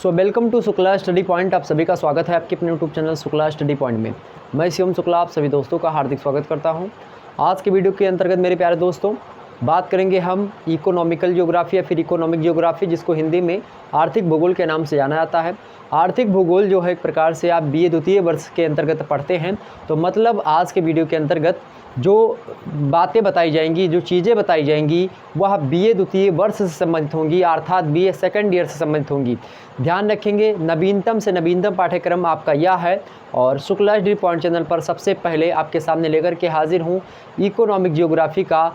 So welcome to Shukla study point. आप सभी का स्वागत है आपके अपने YouTube channel Shukla study point में। मैं शिवम शुक्ला आप सभी दोस्तों का हार्दिक स्वागत करता हूं। आज के वीडियो के अंतर्गत मेरे प्यारे दोस्तों बात करेंगे हम इकोनॉमिकल ज्योग्राफी या फिर इकोनॉमिक ज्योग्राफी, जिसको हिंदी में आर्थिक भूगोल के नाम से जाना जाता है। आर्थिक भूगोल जो है एक प्रकार से आप बीए द्वितीय वर्ष के अंतर्गत पढ़ते हैं। तो मतलब आज के वीडियो के अंतर्गत जो बातें बताई जाएंगी, जो चीज़ें बताई जाएंगी, वह बीए द्वितीय वर्ष से संबंधित होंगी, अर्थात बीए सेकंड ईयर से संबंधित होंगी। ध्यान रखेंगे, नवीनतम से नवीनतम पाठ्यक्रम आपका यह है और शुक्ला स्टडी पॉइंट चैनल पर सबसे पहले आपके सामने लेकर के हाजिर हूँ इकोनॉमिक ज्योग्राफी का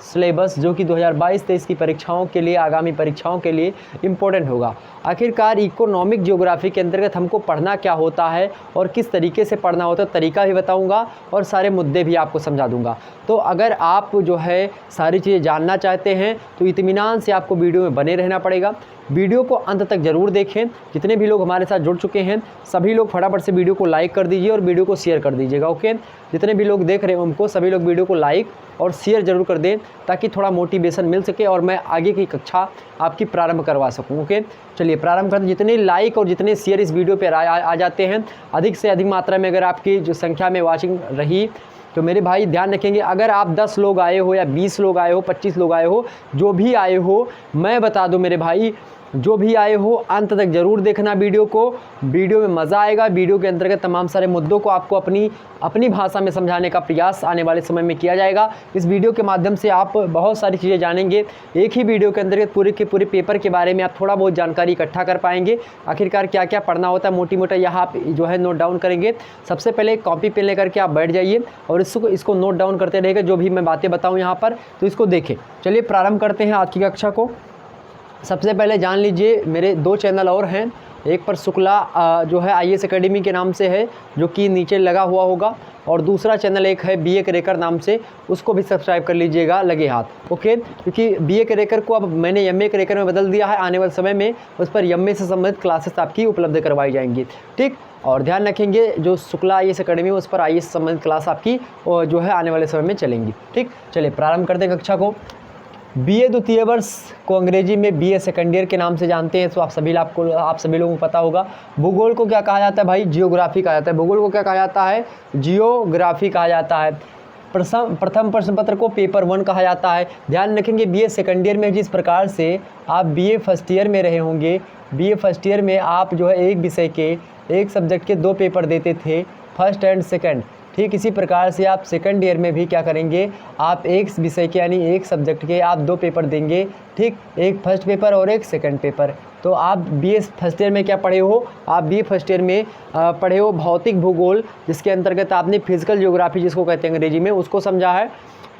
सिलेबस, जो कि 2022-23 की परीक्षाओं के लिए, आगामी परीक्षाओं के लिए इम्पोर्टेंट होगा। आखिरकार इकोनॉमिक ज्योग्राफी के अंतर्गत हमको पढ़ना क्या होता है और किस तरीके से पढ़ना होता है, तरीका भी बताऊंगा और सारे मुद्दे भी आपको समझा दूंगा। तो अगर आप जो है सारी चीज़ें जानना चाहते हैं तो इत्मीनान से आपको वीडियो में बने रहना पड़ेगा। वीडियो को अंत तक ज़रूर देखें। जितने भी लोग हमारे साथ जुड़ चुके हैं सभी लोग फटाफट से वीडियो को लाइक कर दीजिए और वीडियो को शेयर कर दीजिएगा। ओके, जितने भी लोग देख रहे हैं उनको सभी लोग वीडियो को लाइक और शेयर ज़रूर कर दें ताकि थोड़ा मोटिवेशन मिल सके और मैं आगे की कक्षा आपकी प्रारंभ करवा सकूं। ओके, चलिए प्रारंभ करते हैं। जितने लाइक और जितने शेयर इस वीडियो पर आ जाते हैं, अधिक से अधिक मात्रा में अगर आपकी जो संख्या में वॉचिंग रही तो मेरे भाई ध्यान रखेंगे, अगर आप 10 लोग आए हो या 20 लोग आए हो, 25 लोग आए हो, जो भी आए हो, मैं बता दूं मेरे भाई, जो भी आए हो अंत तक ज़रूर देखना वीडियो को। वीडियो में मज़ा आएगा। वीडियो के अंतर्गत तमाम सारे मुद्दों को आपको अपनी भाषा में समझाने का प्रयास आने वाले समय में किया जाएगा। इस वीडियो के माध्यम से आप बहुत सारी चीज़ें जानेंगे। एक ही वीडियो के अंतर्गत पूरे के पूरे पेपर के बारे में आप थोड़ा बहुत जानकारी इकट्ठा कर पाएंगे। आखिरकार क्या क्या पढ़ना होता है मोटी मोटा यहाँ आप जो है नोट डाउन करेंगे। सबसे पहले कॉपी पेन लेकर के आप बैठ जाइए और इसको नोट डाउन करते रहेगा। जो भी मैं बातें बताऊँ यहाँ पर तो इसको देखें। चलिए प्रारंभ करते हैं आज की कक्षा को। सबसे पहले जान लीजिए मेरे 2 चैनल और हैं। एक पर शुक्ला जो है आईएएस एकेडमी के नाम से है, जो कि नीचे लगा हुआ होगा, और दूसरा चैनल एक है बीए क्रेकर नाम से, उसको भी सब्सक्राइब कर लीजिएगा लगे हाथ। ओके, क्योंकि बीए क्रेकर को अब मैंने एमए क्रेकर में बदल दिया है। आने वाले समय में उस पर एमए से संबंधित क्लासेस आपकी उपलब्ध करवाई जाएंगी। ठीक, और ध्यान रखेंगे जो शुक्ला आईएएस एकेडमी उस पर आईएएस संबंधित क्लास आपकी जो है आने वाले समय में चलेंगी। ठीक, चलिए प्रारंभ करते हैं कक्षा को। बीए द्वितीय वर्ष को अंग्रेजी में बीए सेकंड ईयर के नाम से जानते हैं। तो आप सभी लोगों को पता होगा। भूगोल को क्या कहा जाता है भाई? जियोग्राफी कहा जाता है। भूगोल को क्या कहा जाता है? जियोग्राफी कहा जाता है। प्रथम प्रश्न पत्र को पेपर 1 कहा जाता है। ध्यान रखेंगे बीए सेकंड ईयर में जिस प्रकार से आप बीए फर्स्ट ईयर में रहे होंगे, बीए फर्स्ट ईयर में आप जो है एक विषय के, एक सब्जेक्ट के 2 पेपर देते थे, फर्स्ट एंड सेकंड। ठीक इसी प्रकार से आप सेकंड ईयर में भी क्या करेंगे, आप एक विषय के यानी एक सब्जेक्ट के आप 2 पेपर देंगे। ठीक, एक फर्स्ट पेपर और एक सेकंड पेपर। तो आप बीए फर्स्ट ईयर में क्या पढ़े हो? आप बीए फर्स्ट ईयर में पढ़े हो भौतिक भूगोल, जिसके अंतर्गत आपने फिजिकल ज्योग्राफी जिसको कहते हैं अंग्रेजी में, उसको समझा है।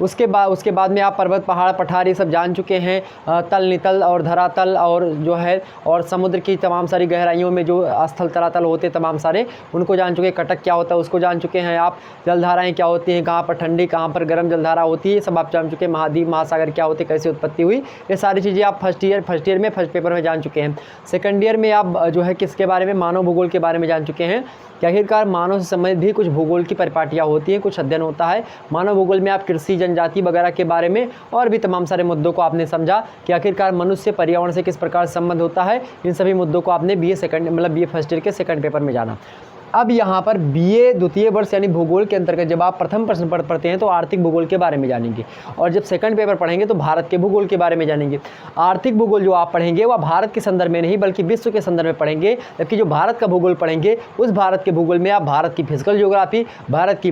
उसके बाद में आप पर्वत, पहाड़, पठार ये सब जान चुके हैं। तल, नितल और धरातल और जो है और समुद्र की तमाम सारी गहराइयों में जो स्थल तलातल होते हैं तमाम सारे, उनको जान चुके हैं। कटक क्या होता है उसको जान चुके हैं आप। जलधाराएं क्या होती हैं, कहाँ पर ठंडी कहाँ पर गर्म जलधारा होती है, सब आप जान चुके हैं। महाद्वीप, महासागर क्या होते, कैसे उत्पत्ति हुई, ये सारी चीज़ें आप फर्स्ट ईयर में फर्स्ट पेपर में जान चुके हैं। सेकंड ईयर में आप जो है किसके बारे में? मानव भूगोल के बारे में जान चुके हैं कि आखिरकार मानव से संबंधित भी कुछ भूगोल की परिपाटियाँ होती हैं, कुछ अध्ययन होता है। मानव भूगोल में आप कृषि, जनजाति वगैरह के बारे में और भी तमाम सारे मुद्दों को आपने समझा कि आखिरकार मनुष्य पर्यावरण से किस प्रकार संबंध होता है। इन सभी मुद्दों को आपने बीए फर्स्ट ईयर के सेकंड पेपर में जाना। अब यहाँ पर बीए द्वितीय वर्ष यानी भूगोल के अंतर्गत जब आप प्रथम प्रश्न पढ़ते हैं तो आर्थिक भूगोल के बारे में जानेंगे, और जब सेकंड पेपर पढ़ेंगे तो भारत के भूगोल के बारे में जानेंगे। आर्थिक भूगोल जो आप पढ़ेंगे वह भारत के संदर्भ में नहीं बल्कि विश्व के संदर्भ में पढ़ेंगे, जबकि जो भारत का भूगोल पढ़ेंगे उस भारत के भूगोल में आप भारत की फिजिकल ज्योग्राफी, भारत की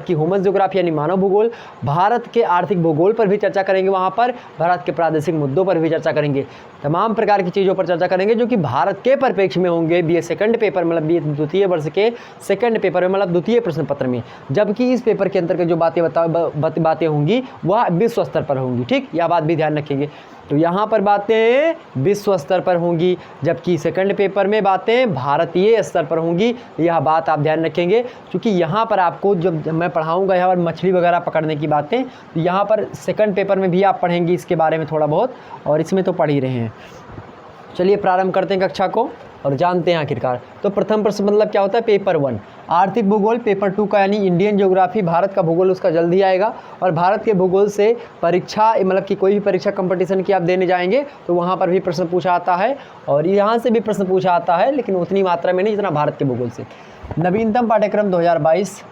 ह्यूमन ज्योग्राफी यानी मानव भूगोल, भारत के आर्थिक भूगोल पर भी चर्चा करेंगे। वहाँ पर भारत के प्रादेशिक मुद्दों पर भी चर्चा करेंगे, तमाम प्रकार की चीज़ों पर चर्चा करेंगे जो कि भारत के परिप्रेक्ष्य में होंगे बीए सेकंड पेपर बीए द्वितीय वर्ष के सेकंड पेपर में द्वितीय प्रश्न पत्र में। जबकि इस पेपर के अंतर्गत जो बातें होंगी वह विश्व स्तर पर होंगी। ठीक, यह बात भी ध्यान रखेंगे। तो यहाँ पर बातें विश्व स्तर पर होंगी, जबकि सेकंड पेपर में बातें भारतीय स्तर पर होंगी। यह बात आप ध्यान रखेंगे, क्योंकि यहाँ पर आपको जब मैं पढ़ाऊँगा यहाँ पर मछली वगैरह पकड़ने की बातें, तो यहाँ पर सेकंड पेपर में भी आप पढ़ेंगे इसके बारे में थोड़ा बहुत, और इसमें तो पढ़ ही रहे हैं। चलिए प्रारंभ करते हैं कक्षा को। और जानते हैं आखिरकार। तो प्रथम प्रश्न मतलब क्या होता है, पेपर 1 आर्थिक भूगोल, पेपर 2 का यानी इंडियन ज्योग्राफी, भारत का भूगोल उसका जल्दी आएगा। और भारत के भूगोल से परीक्षा मतलब कि कोई भी परीक्षा कंपटीशन की आप देने जाएंगे तो वहाँ पर भी प्रश्न पूछा आता है और यहाँ से भी प्रश्न पूछा आता है, लेकिन उतनी मात्रा में नहीं जितना भारत के भूगोल से। नवीनतम पाठ्यक्रम 2022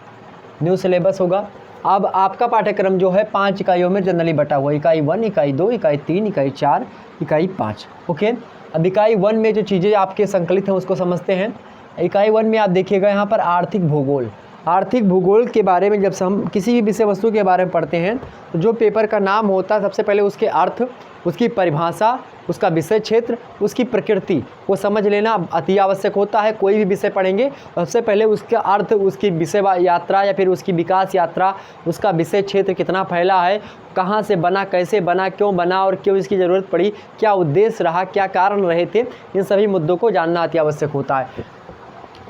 न्यू सिलेबस होगा। अब आपका पाठ्यक्रम जो है 5 इकाइयों में जनरली बटा हुआ, इकाई 1, इकाई 2, इकाई 3, इकाई 4, इकाई 5। ओके, अब इकाई 1 में जो चीज़ें आपके संकलित हैं उसको समझते हैं। इकाई 1 में आप देखिएगा यहाँ पर आर्थिक भूगोल। आर्थिक भूगोल के बारे में जब हम किसी भी विषय वस्तु के बारे में पढ़ते हैं तो जो पेपर का नाम होता है सबसे पहले उसके अर्थ, उसकी परिभाषा, उसका विषय क्षेत्र, उसकी प्रकृति को समझ लेना अति आवश्यक होता है। कोई भी विषय पढ़ेंगे सबसे पहले उसका अर्थ, उसकी विषय यात्रा या फिर उसकी विकास यात्रा, उसका विषय क्षेत्र कितना फैला है, कहाँ से बना, कैसे बना, क्यों बना और क्यों इसकी ज़रूरत पड़ी, क्या उद्देश्य रहा, क्या कारण रहे थे, इन सभी मुद्दों को जानना अति आवश्यक होता है।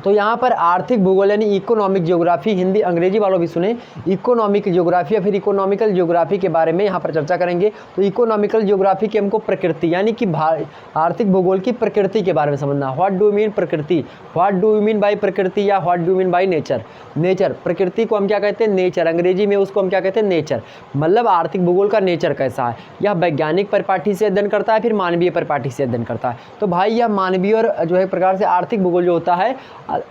तो यहाँ पर आर्थिक भूगोल यानी इकोनॉमिक ज्योग्राफी, हिंदी अंग्रेजी वालों भी सुने, इकोनॉमिक ज्योग्राफी या फिर इकोनॉमिकल ज्योग्राफी के बारे में यहाँ पर चर्चा करेंगे। तो इकोनॉमिकल ज्योग्राफी की हमको प्रकृति यानी कि आर्थिक भूगोल की प्रकृति के बारे में समझना। व्हाट डू मीन प्रकृति, व्हाट डू मीन बाय प्रकृति या what do mean by nature. Nature, प्रकृति को हम क्या कहते हैं, नेचर, अंग्रेजी में उसको हम क्या कहते हैं, नेचर। मतलब आर्थिक भूगोल का नेचर कैसा है, यह वैज्ञानिक परिपाटी से अध्ययन करता है फिर मानवीय परिपाटी से अध्ययन करता है। तो भाई यह मानवीय और जो है प्रकार से आर्थिक भूगोल जो होता है,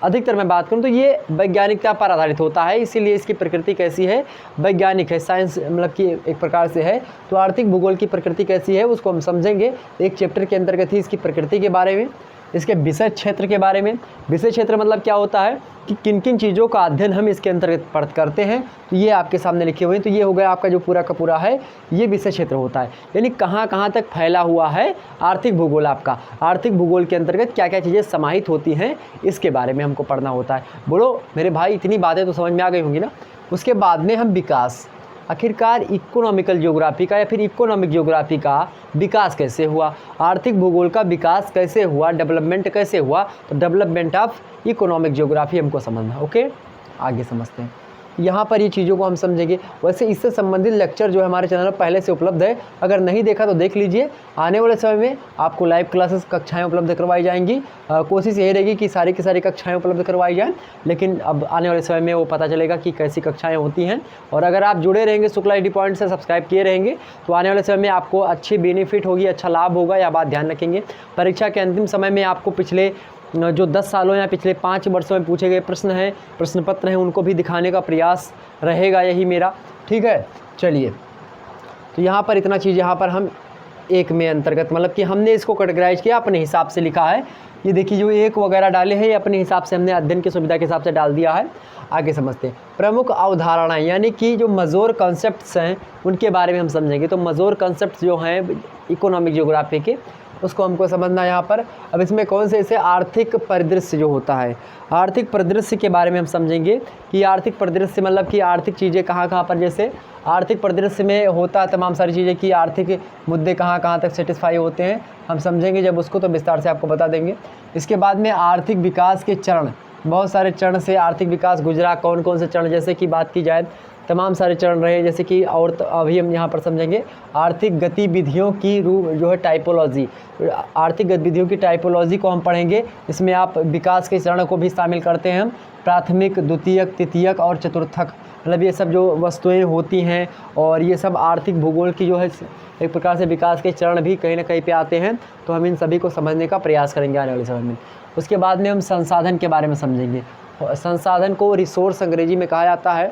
अधिकतर मैं बात करूं तो ये वैज्ञानिकता पर आधारित होता है, इसीलिए इसकी प्रकृति कैसी है, वैज्ञानिक है, साइंस मतलब कि एक प्रकार से है। तो आर्थिक भूगोल की प्रकृति कैसी है उसको हम समझेंगे एक चैप्टर के अंतर्गत ही, इसकी प्रकृति के बारे में, इसके विषय क्षेत्र के बारे में। विषय क्षेत्र मतलब क्या होता है कि किन किन चीज़ों का अध्ययन हम इसके अंतर्गत करते हैं, तो ये आपके सामने लिखे हुए हैं। तो ये हो गया आपका जो पूरा का पूरा है, ये विषय क्षेत्र होता है, यानी कहाँ कहाँ तक फैला हुआ है आर्थिक भूगोल आपका। आर्थिक भूगोल के अंतर्गत क्या क्या चीज़ें समाहित होती हैं इसके बारे में हमको पढ़ना होता है। बोलो मेरे भाई, इतनी बातें तो समझ में आ गई होंगी ना। उसके बाद में हम विकास, आखिरकार इकोनॉमिकल ज्योग्राफी का या फिर इकोनॉमिक ज्योग्राफी का विकास कैसे हुआ, आर्थिक भूगोल का विकास कैसे हुआ, डेवलपमेंट कैसे हुआ, तो डेवलपमेंट ऑफ इकोनॉमिक ज्योग्राफी हमको समझना। ओके, आगे समझते हैं। यहाँ पर ये चीज़ों को हम समझेंगे। वैसे इससे संबंधित लेक्चर जो है हमारे चैनल पर पहले से उपलब्ध है, अगर नहीं देखा तो देख लीजिए। आने वाले समय में आपको लाइव क्लासेस कक्षाएं उपलब्ध करवाई जाएंगी। कोशिश यही रहेगी कि सारी की सारी कक्षाएं उपलब्ध करवाई जाएं, लेकिन अब आने वाले समय में वो पता चलेगा कि कैसी कक्षाएं होती हैं। और अगर आप जुड़े रहेंगे शुक्ला स्टडी पॉइंट से, सब्सक्राइब किए रहेंगे, तो आने वाले समय में आपको अच्छी बेनिफिट होगी, अच्छा लाभ होगा। यह बात ध्यान रखेंगे। परीक्षा के अंतिम समय में आपको पिछले जो 10 सालों या पिछले 5 वर्षों में पूछे गए प्रश्न हैं, प्रश्न पत्र हैं, उनको भी दिखाने का प्रयास रहेगा, यही मेरा। ठीक है, चलिए। तो यहाँ पर इतना चीज़ यहाँ पर हम एक में अंतर्गत मतलब कि हमने इसको कैटेगराइज किया, अपने हिसाब से लिखा है। ये देखिए जो एक वगैरह डाले हैं, ये अपने हिसाब से हमने अध्ययन की सुविधा के हिसाब से डाल दिया है। आगे समझते हैं। प्रमुख अवधारणाएं यानी कि जो मजोर कॉन्सेप्ट्स हैं उनके बारे में हम समझेंगे। तो मजोर कॉन्सेप्ट्स जो हैं इकोनॉमिक ज्योग्राफी के, उसको हमको समझना यहाँ पर। अब इसमें कौन से ऐसे आर्थिक परिदृश्य जो होता है, आर्थिक परिदृश्य के बारे में हम समझेंगे कि आर्थिक परिदृश्य मतलब कि आर्थिक चीज़ें कहाँ कहाँ पर, जैसे आर्थिक परिदृश्य में होता है तमाम सारी चीज़ें कि आर्थिक मुद्दे कहाँ कहाँ तक सेटिस्फाई होते हैं, हम समझेंगे जब उसको तो विस्तार से आपको बता देंगे। इसके बाद में आर्थिक विकास के चरण, बहुत सारे चरण से आर्थिक विकास गुजरा, कौन कौन से चरण, जैसे कि बात की जाए तमाम सारे चरण रहे, जैसे कि और अभी हम यहाँ पर समझेंगे आर्थिक गतिविधियों की रूप जो है टाइपोलॉजी, आर्थिक गतिविधियों की टाइपोलॉजी को हम पढ़ेंगे। इसमें आप विकास के चरण को भी शामिल करते हैं हम, प्राथमिक, द्वितीयक, तृतीयक और चतुर्थक, मतलब ये सब जो वस्तुएं होती हैं और ये सब आर्थिक भूगोल की जो है एक प्रकार से विकास के चरण भी कहीं ना कहीं पे आते हैं। तो हम इन सभी को समझने का प्रयास करेंगे आने वाले समय में। उसके बाद में हम संसाधन के बारे में समझेंगे। संसाधन को रिसोर्स अंग्रेजी में कहा जाता है,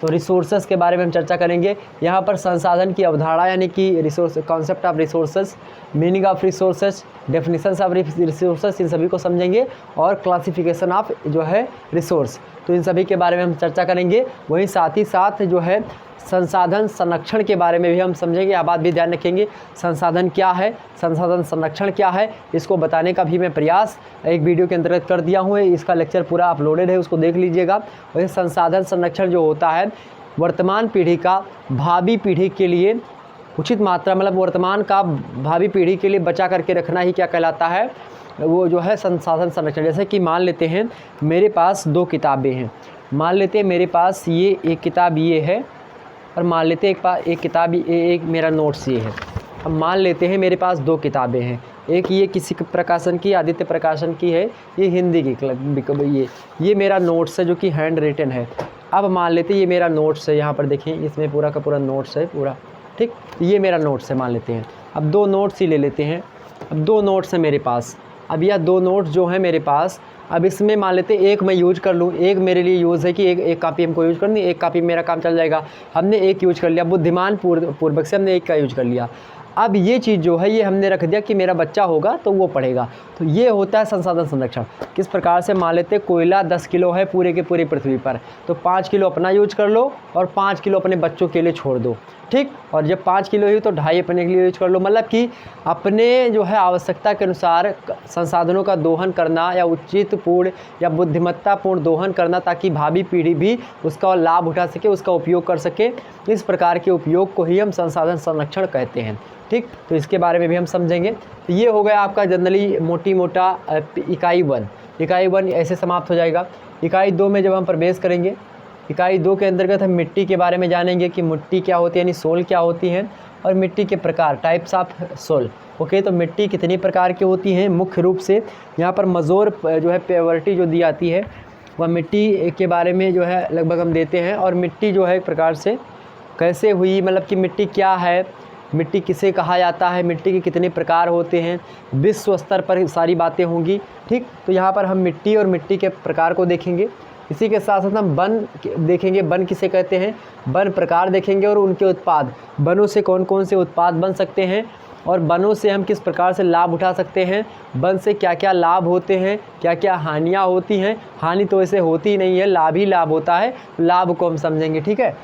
तो रिसोर्सेस के बारे में हम चर्चा करेंगे। यहाँ पर संसाधन की अवधारणा यानी कि resource, concept of resources, meaning of resources, definitions of resources, इन सभी को समझेंगे। और क्लासिफिकेशन ऑफ जो है रिसोर्स, तो इन सभी के बारे में हम चर्चा करेंगे। वहीं साथ ही साथ जो है संसाधन संरक्षण के बारे में भी हम समझेंगे। यह बात भी ध्यान रखेंगे, संसाधन क्या है, संसाधन संरक्षण क्या है, इसको बताने का भी मैं प्रयास एक वीडियो के अंतर्गत कर दिया हूँ। इसका लेक्चर पूरा अपलोडेड है, उसको देख लीजिएगा। वैसे संसाधन संरक्षण जो होता है वर्तमान पीढ़ी का भावी पीढ़ी के लिए उचित मात्रा, मतलब वर्तमान का भावी पीढ़ी के लिए बचा करके रखना ही क्या कहलाता है, वो जो है संसाधन संरक्षण। जैसे कि मान लेते हैं मेरे पास 2 किताबें हैं, मान लेते हैं मेरे पास ये एक किताब ये है और मान लेते हैं एक किताब एक मेरा नोट्स ये है। अब मान लेते हैं मेरे पास 2 किताबें हैं, एक ये किसी प्रकाशन की, आदित्य प्रकाशन की है, ये हिंदी की। ये मेरा नोट्स है जो कि हैंड रिटन है। अब मान लेते हैं ये मेरा नोट्स है, यहाँ पर देखें इसमें पूरा का पूरा नोट्स है पूरा, ठीक। ये मेरा नोट्स है मान लेते हैं। अब 2 नोट्स ही ले लेते हैं। अब 2 नोट्स हैं मेरे पास। अब यह 2 नोट्स जो है मेरे पास, अब इसमें मान लेते हैं एक मैं यूज कर लूँ। एक मेरे लिए यूज़ है कि एक कापी हमको यूज करनी, एक कापी मेरा काम चल जाएगा। हमने एक यूज कर लिया, बुद्धिमान पूर्वक से हमने एक का यूज कर लिया। अब ये चीज़ जो है ये हमने रख दिया कि मेरा बच्चा होगा तो वो पढ़ेगा। तो ये होता है संसाधन संरक्षण। किस प्रकार से, मान लेते कोयला 10 किलो है पूरे के पूरे पृथ्वी पर, तो 5 किलो अपना यूज कर लो और 5 किलो अपने बच्चों के लिए छोड़ दो, ठीक। और जब 5 किलो हुई तो 2.5 अपने के लिए यूज कर लो। मतलब कि अपने जो है आवश्यकता के अनुसार संसाधनों का दोहन करना या उचित पूर्ण या बुद्धिमत्तापूर्ण दोहन करना, ताकि भावी पीढ़ी भी उसका लाभ उठा सके, उसका उपयोग कर सके। इस प्रकार के उपयोग को ही हम संसाधन संरक्षण कहते हैं, ठीक। तो इसके बारे में भी हम समझेंगे। तो ये हो गया आपका जनरली मोटा इकाई 1। इकाई 1 ऐसे समाप्त हो जाएगा। इकाई 2 में जब हम प्रवेश करेंगे, इकाई 2 के अंतर्गत हम मिट्टी के बारे में जानेंगे कि मिट्टी क्या होती है, यानी सोल क्या होती है, और मिट्टी के प्रकार, टाइप्स ऑफ सोल। ओके, तो मिट्टी कितनी प्रकार की होती हैं मुख्य रूप से। यहाँ पर मजोर जो है पेवर्टी जो दी जाती है वह मिट्टी के बारे में जो है लगभग हम देते हैं। और मिट्टी जो है एक प्रकार से कैसे हुई, मतलब कि मिट्टी क्या है, मिट्टी किसे कहा जाता है, मिट्टी के कितने प्रकार होते हैं, विश्व स्तर पर सारी बातें होंगी, ठीक। तो यहाँ पर हम मिट्टी और मिट्टी के प्रकार को देखेंगे। इसी के साथ साथ हम वन देखेंगे, वन किसे कहते हैं, वन प्रकार देखेंगे, और उनके उत्पाद, वनों से कौन कौन से उत्पाद बन सकते हैं, और वनों से हम किस प्रकार से लाभ उठा सकते हैं, वन से क्या क्या लाभ होते हैं, क्या क्या हानियाँ होती हैं। हानि तो ऐसे होती ही नहीं है, लाभ ही लाभ होता है, लाभ को हम समझेंगे, ठीक है।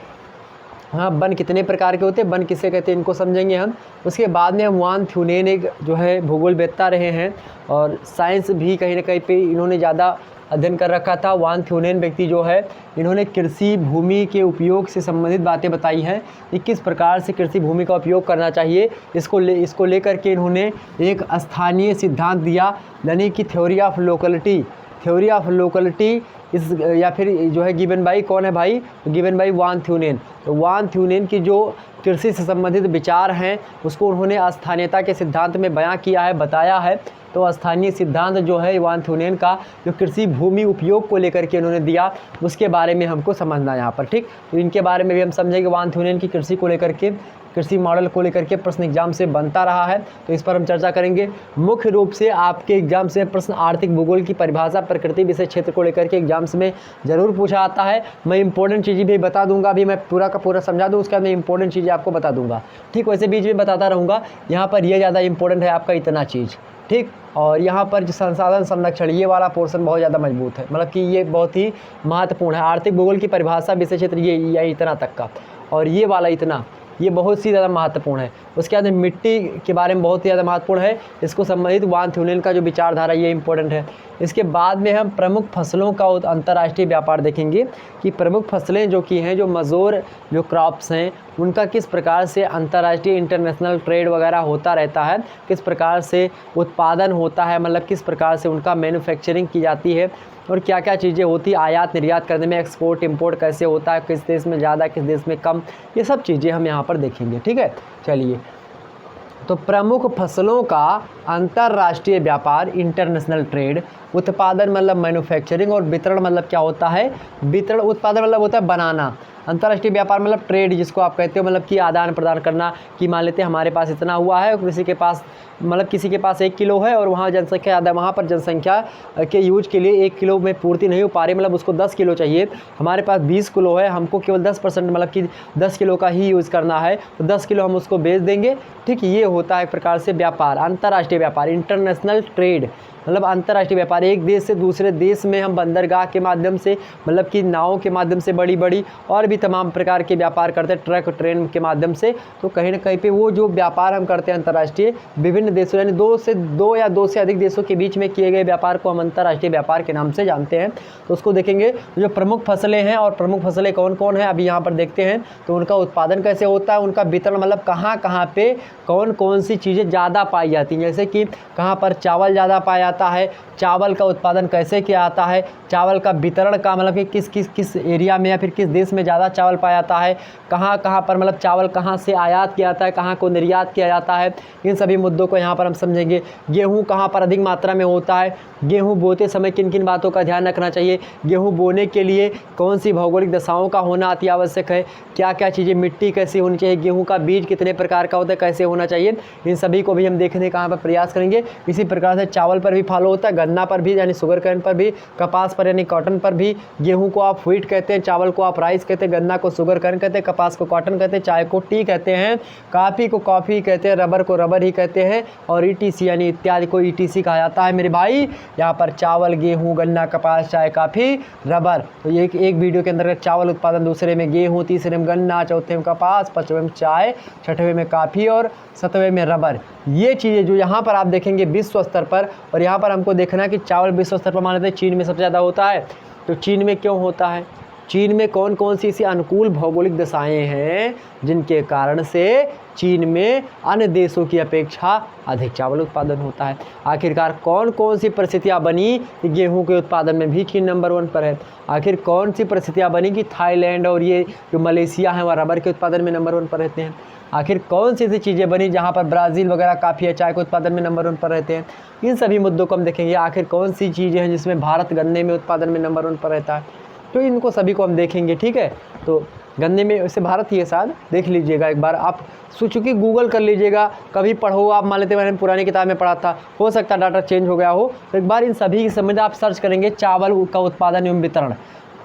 हाँ, वन कितने प्रकार के होते हैं, वन किसे कहते हैं, इनको समझेंगे हम। उसके बाद में हम वान थ्यूनेन एक जो है भूगोलवेत्ता रहे हैं, और साइंस भी कहीं ना कहीं पे इन्होंने ज़्यादा अध्ययन कर रखा था। वान थ्यूनेन व्यक्ति जो है, इन्होंने कृषि भूमि के उपयोग से संबंधित बातें बताई हैं कि किस प्रकार से कृषि भूमि का उपयोग करना चाहिए। इसको लेकर के इन्होंने एक स्थानीय सिद्धांत दिया, यानी कि theory of locality. Theory of locality इस, या फिर जो है गिवन बाई, कौन है भाई, गिवन बाई वान थ्यूनेन। तो वान थ्यूनेन की जो कृषि से संबंधित विचार हैं उसको उन्होंने स्थानीयता के सिद्धांत में बयां किया है, बताया है। तो स्थानीय सिद्धांत जो है वान थ्यूनेन का, जो कृषि भूमि उपयोग को लेकर के उन्होंने दिया, उसके बारे में हमको समझना है यहाँ पर, ठीक। तो इनके बारे में भी हम समझेंगे। वान थ्यूनेन की कृषि को लेकर के, कृषि मॉडल को लेकर के प्रश्न एग्जाम से बनता रहा है, तो इस पर हम चर्चा करेंगे। मुख्य रूप से आपके एग्जाम से प्रश्न आर्थिक भूगोल की परिभाषा, प्रकृति विषय क्षेत्र को लेकर के एग्जाम्स में ज़रूर पूछा आता है। मैं इंपॉर्टेंट चीज़ें भी बता दूंगा, अभी मैं पूरा का पूरा समझा दूँ, उसके बाद मैं इंपॉर्टेंट चीज़ें आपको बता दूंगा, ठीक। वैसे बीच में बताता रहूँगा। यहाँ पर यह ज़्यादा इंपॉर्टेंट है आपका इतना चीज़, ठीक। और यहाँ पर जो संसाधन संरक्षण, ये वाला पोर्शन बहुत ज़्यादा मजबूत है, मतलब कि ये बहुत ही महत्वपूर्ण है। आर्थिक भूगोल की परिभाषा विषय क्षेत्र ये इतना तक का, और ये वाला इतना, ये बहुत ही ज़्यादा महत्वपूर्ण है। उसके बाद मिट्टी के बारे में बहुत ही ज़्यादा महत्वपूर्ण है, इसको संबंधित वान थ्यूनेन का जो विचारधारा ये इंपॉर्टेंट है। इसके बाद में हम प्रमुख फसलों का अंतर्राष्ट्रीय व्यापार देखेंगे कि प्रमुख फसलें जो की हैं, जो मजोर जो क्रॉप्स हैं, उनका किस प्रकार से अंतर्राष्ट्रीय इंटरनेशनल ट्रेड वगैरह होता रहता है, किस प्रकार से उत्पादन होता है, मतलब किस प्रकार से उनका मैन्युफैक्चरिंग की जाती है, और क्या क्या चीज़ें होती है आयात निर्यात करने में, एक्सपोर्ट इंपोर्ट कैसे होता है, किस देश में ज़्यादा किस देश में कम, ये सब चीज़ें हम यहाँ पर देखेंगे, ठीक है। चलिए, तो प्रमुख फसलों का अंतर्राष्ट्रीय व्यापार, इंटरनेशनल ट्रेड, उत्पादन मतलब मैन्युफैक्चरिंग, और वितरण मतलब क्या होता है, वितरण, उत्पादन मतलब होता है बनाना, अंतर्राष्ट्रीय व्यापार मतलब ट्रेड जिसको आप कहते हो, मतलब कि आदान प्रदान करना। कि मान लेते हैं हमारे पास इतना हुआ है, किसी के पास, मतलब किसी के पास 1 किलो है और वहाँ जनसंख्या ज़्यादा, वहाँ पर जनसंख्या के यूज के लिए 1 किलो में पूर्ति नहीं हो पा रही, मतलब उसको 10 किलो चाहिए। हमारे पास 20 किलो है, हमको केवल 10%, मतलब कि 10 किलो का ही यूज़ करना है, तो 10 किलो हम उसको बेच देंगे, ठीक। ये होता है एक प्रकार से व्यापार, अंतर्राष्ट्रीय व्यापार, इंटरनेशनल ट्रेड, मतलब अंतर्राष्ट्रीय व्यापार। एक देश से दूसरे देश में हम बंदरगाह के माध्यम से, मतलब कि नावों के माध्यम से, बड़ी बड़ी और भी तमाम प्रकार के व्यापार करते हैं, ट्रक ट्रेन के माध्यम से। तो कहीं ना कहीं पे वो जो व्यापार हम करते हैं अंतर्राष्ट्रीय, विभिन्न देशों, यानी 2 या 2 से अधिक देशों के बीच में किए गए व्यापार को हम अंतर्राष्ट्रीय व्यापार के नाम से जानते हैं। तो उसको देखेंगे। जो प्रमुख फसलें हैं, और प्रमुख फसलें कौन कौन है अभी यहाँ पर देखते हैं। तो उनका उत्पादन कैसे होता है, उनका वितरण मतलब कहाँ कहाँ पे कौन कौन सी चीज़ें ज़्यादा पाई जाती हैं, जैसे कि कहाँ पर चावल ज़्यादा पाया जाता है, चावल का उत्पादन कैसे किया जाता है, चावल का वितरण का मतलब कि किस एरिया में या फिर किस देश में ज़्यादा चावल पाया जाता है, कहाँ कहाँ पर मतलब चावल कहाँ से आयात किया जाता है, कहाँ को निर्यात किया जाता है, इन सभी मुद्दों को यहाँ पर हम समझेंगे। गेहूँ कहाँ पर अधिक मात्रा में होता है, गेहूँ बोते समय किन किन बातों का ध्यान रखना चाहिए, गेहूँ बोने के लिए कौन सी भौगोलिक दशाओं का होना अति आवश्यक है, क्या क्या चीज़ें, मिट्टी कैसी होनी चाहिए, गेहूँ का बीज कितने प्रकार का होता है, कैसे होना चाहिए, इन सभी को भी हम देखने का यहाँ पर प्रयास करेंगे। इसी प्रकार से चावल पर भी फॉलो होता है, गन्ना पर भी यानी शुगर कैन पर भी, कपास पर यानी कॉटन पर भी। गेहूँ को आप व्हीट कहते हैं, चावल को आप राइस कहते हैं, गन्ना को शुगर कैन कहते हैं, कपास को कॉटन कहते हैं, चाय को टी कहते हैं, कॉफ़ी को कॉफ़ी कहते हैं, रबर को रबर ही कहते हैं, और ETC यानी इत्यादि को ETC कहा जाता है मेरे भाई। यहाँ पर चावल, गेहूँ, गन्ना, कपास, चाय, कॉफ़ी, रबर। तो ये एक वीडियो के अंदर चावल उत्पादन, दूसरे में गेहूँ, तीसरे में गन्ना, चौथे में कपास, पाँचवें में चाय, छठवें में कॉफ़ी और सातवें में रबर। ये चीज़ें जो यहाँ पर आप देखेंगे विश्व स्तर पर, और यहाँ पर हमको देखना है कि चावल विश्व स्तर पर मान लेते हैं चीन में सबसे ज़्यादा होता है। तो चीन में क्यों होता है, चीन में कौन कौन सी ऐसी अनुकूल भौगोलिक दशाएं हैं जिनके कारण से चीन में अन्य देशों की अपेक्षा अधिक चावल उत्पादन होता है। आखिरकार कौन कौन सी परिस्थितियां बनी कि गेहूं के उत्पादन में भी चीन नंबर 1 पर है, आखिर कौन सी परिस्थितियां बनी कि थाईलैंड और ये जो मलेशिया है वह रबर के उत्पादन में नंबर 1 पर रहते हैं, आखिर कौन सी ऐसी चीज़ें बनी जहाँ पर ब्राज़ील वगैरह काफ़ी है चाय के उत्पादन में नंबर 1 पर रहते हैं। इन सभी मुद्दों को हम देखेंगे। आखिर कौन सी चीज़ें हैं जिसमें भारत गन्ने में उत्पादन में नंबर 1 पर रहता है, तो इनको सभी को हम देखेंगे। ठीक है, तो गन्ने में वैसे भारत ही है, शायद देख लीजिएगा एक बार आप, चूँकि गूगल कर लीजिएगा, कभी पढ़ो आप, मान लेते मैंने पुरानी किताब में पढ़ा था, हो सकता है डाटा चेंज हो गया हो, तो एक बार इन सभी की समझ आप सर्च करेंगे चावल का उत्पादन एवं वितरण,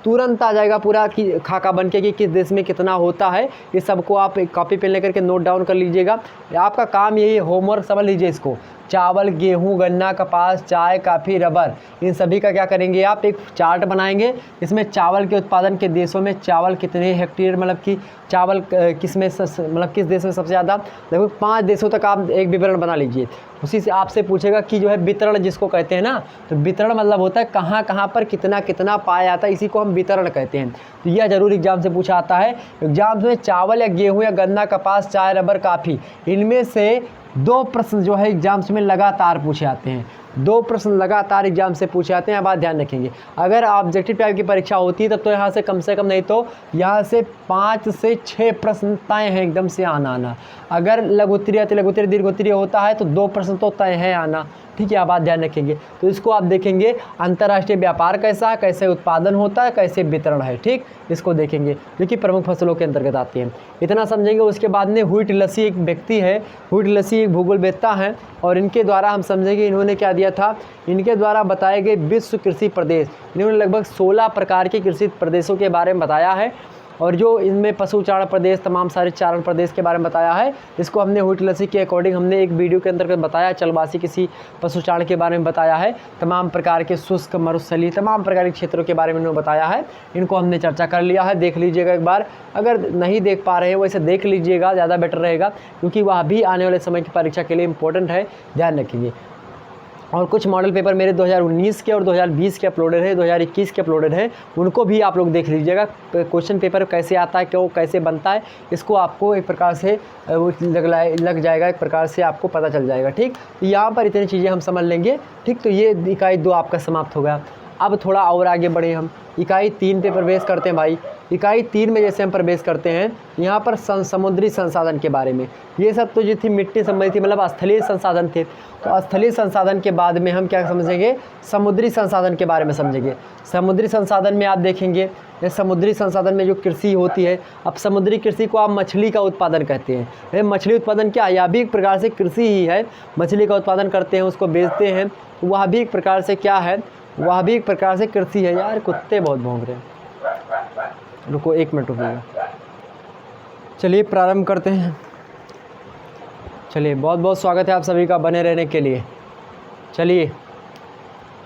तुरंत आ जाएगा पूरा कि खाका बन के कि किस देश में कितना होता है। ये सबको आप एक कॉपी पेन लेकर के नोट डाउन कर लीजिएगा। आपका काम यही है, होमवर्क समझ लीजिए इसको। चावल, गेहूं, गन्ना, कपास, चाय, कॉफ़ी, रबर, इन सभी का क्या करेंगे आप, एक चार्ट बनाएंगे। इसमें चावल के उत्पादन के देशों में चावल कितने हेक्टेयर, मतलब कि चावल किस में मतलब किस देश में सबसे ज़्यादा, लगभग 5 देशों तक आप एक विवरण बना लीजिए। उसी से आपसे पूछेगा कि जो है वितरण जिसको कहते हैं ना, तो वितरण मतलब होता है कहाँ कहाँ पर कितना कितना पाया जाता है, इसी को हम वितरण कहते हैं। तो यह जरूर एग्जाम से पूछा आता है। एग्जाम में चावल या गेहूँ या गन्ना, कपास, चाय, रबर, कॉफ़ी, इनमें से 2 प्रश्न जो है एग्जाम्स में लगातार पूछे आते हैं। 2 प्रश्न लगातार एग्जाम से पूछे आते हैं। बात ध्यान रखेंगे, अगर ऑब्जेक्टिव टाइप की परीक्षा होती है तब तो यहाँ से कम नहीं तो यहाँ से 5 से 6 प्रश्न तय हैं एकदम से आना। अगर लघुत्तरीय, अति लघुत्तरीय, दीर्घोत्तरीय होता है तो 2 प्रश्न तो तय है आना। ठीक है, आप बात ध्यान रखेंगे। तो इसको आप देखेंगे, अंतर्राष्ट्रीय व्यापार कैसा है, कैसे उत्पादन होता है, कैसे वितरण है। ठीक, इसको देखेंगे जो कि प्रमुख फसलों के अंतर्गत आती हैं। इतना समझेंगे। उसके बाद में व्हीट लस्सी एक व्यक्ति है, व्हीट लस्सी एक भूगोलवेत्ता हैं, और इनके द्वारा हम समझेंगे इन्होंने क्या दिया था, इनके द्वारा बताए गए विश्व कृषि प्रदेश, इन्होंने लगभग 16 प्रकार के कृषि प्रदेशों के बारे में बताया है, और जो इनमें पशु चारण प्रदेश, तमाम सारे चारण प्रदेश के बारे में बताया है। इसको हमने व्हीट लस्सी के अकॉर्डिंग हमने एक वीडियो के अंतर्गत बताया, चलवासी किसी पशु चारण के बारे में बताया है, तमाम प्रकार के शुष्क, मरुस्थलीय, तमाम प्रकार के क्षेत्रों के बारे में इन्होंने बताया है। इनको हमने चर्चा कर लिया है, देख लीजिएगा एक बार। अगर नहीं देख पा रहे हैं वैसे देख लीजिएगा, ज़्यादा बेटर रहेगा, क्योंकि वह भी आने वाले समय की परीक्षा के लिए इंपॉर्टेंट है, ध्यान रखेंगे। और कुछ मॉडल पेपर मेरे 2019 के और 2020 के अपलोडेड है, 2021 के अपलोडेड है, उनको भी आप लोग देख लीजिएगा। क्वेश्चन पेपर कैसे आता है, क्यों कैसे बनता है, इसको आपको एक प्रकार से लग जाएगा, एक प्रकार से आपको पता चल जाएगा। ठीक, तो यहाँ पर इतनी चीज़ें हम समझ लेंगे। ठीक, तो ये इकाई 2 आपका समाप्त हो गया। अब थोड़ा और आगे बढ़े, हम इकाई 3 पे प्रवेश करते हैं भाई। इकाई 3 में जैसे हम प्रवेश करते हैं, यहाँ पर समुद्री संसाधन के बारे में, ये सब तो जो थी मिट्टी संबंधी थी, मतलब स्थलीय संसाधन थे। तो स्थलीय संसाधन के बाद में हम क्या समझेंगे, समुद्री संसाधन के बारे में समझेंगे। समुद्री संसाधन में आप देखेंगे, ये समुद्री संसाधन में जो कृषि होती है, अब समुद्री कृषि को आप मछली का उत्पादन कहते हैं। ये मछली उत्पादन क्या है, यह भी एक प्रकार से कृषि ही है। मछली का उत्पादन करते हैं, उसको बेचते हैं, तो वह भी एक प्रकार से क्या है, वह भी एक प्रकार से कृषि है। यार कुत्ते बहुत भौंक रहे हैं, रुको 1 मिनट रुकिएगा। चलिए प्रारंभ करते हैं। चलिए, बहुत बहुत स्वागत है आप सभी का बने रहने के लिए। चलिए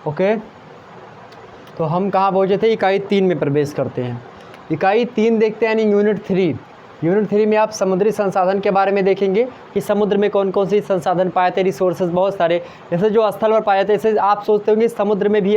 ओके, तो हम कहाँ पहुँचे थे, इकाई 3 में प्रवेश करते हैं। इकाई 3 देखते हैं, यानी यूनिट 3। यूनिट 3 में आप समुद्री संसाधन के बारे में देखेंगे कि समुद्र में कौन कौन सी संसाधन पाए जाते हैं, रिसोर्सेज बहुत सारे, जैसे जो स्थल पर पाए जाते हैं। जैसे आप सोचते होंगे समुद्र में भी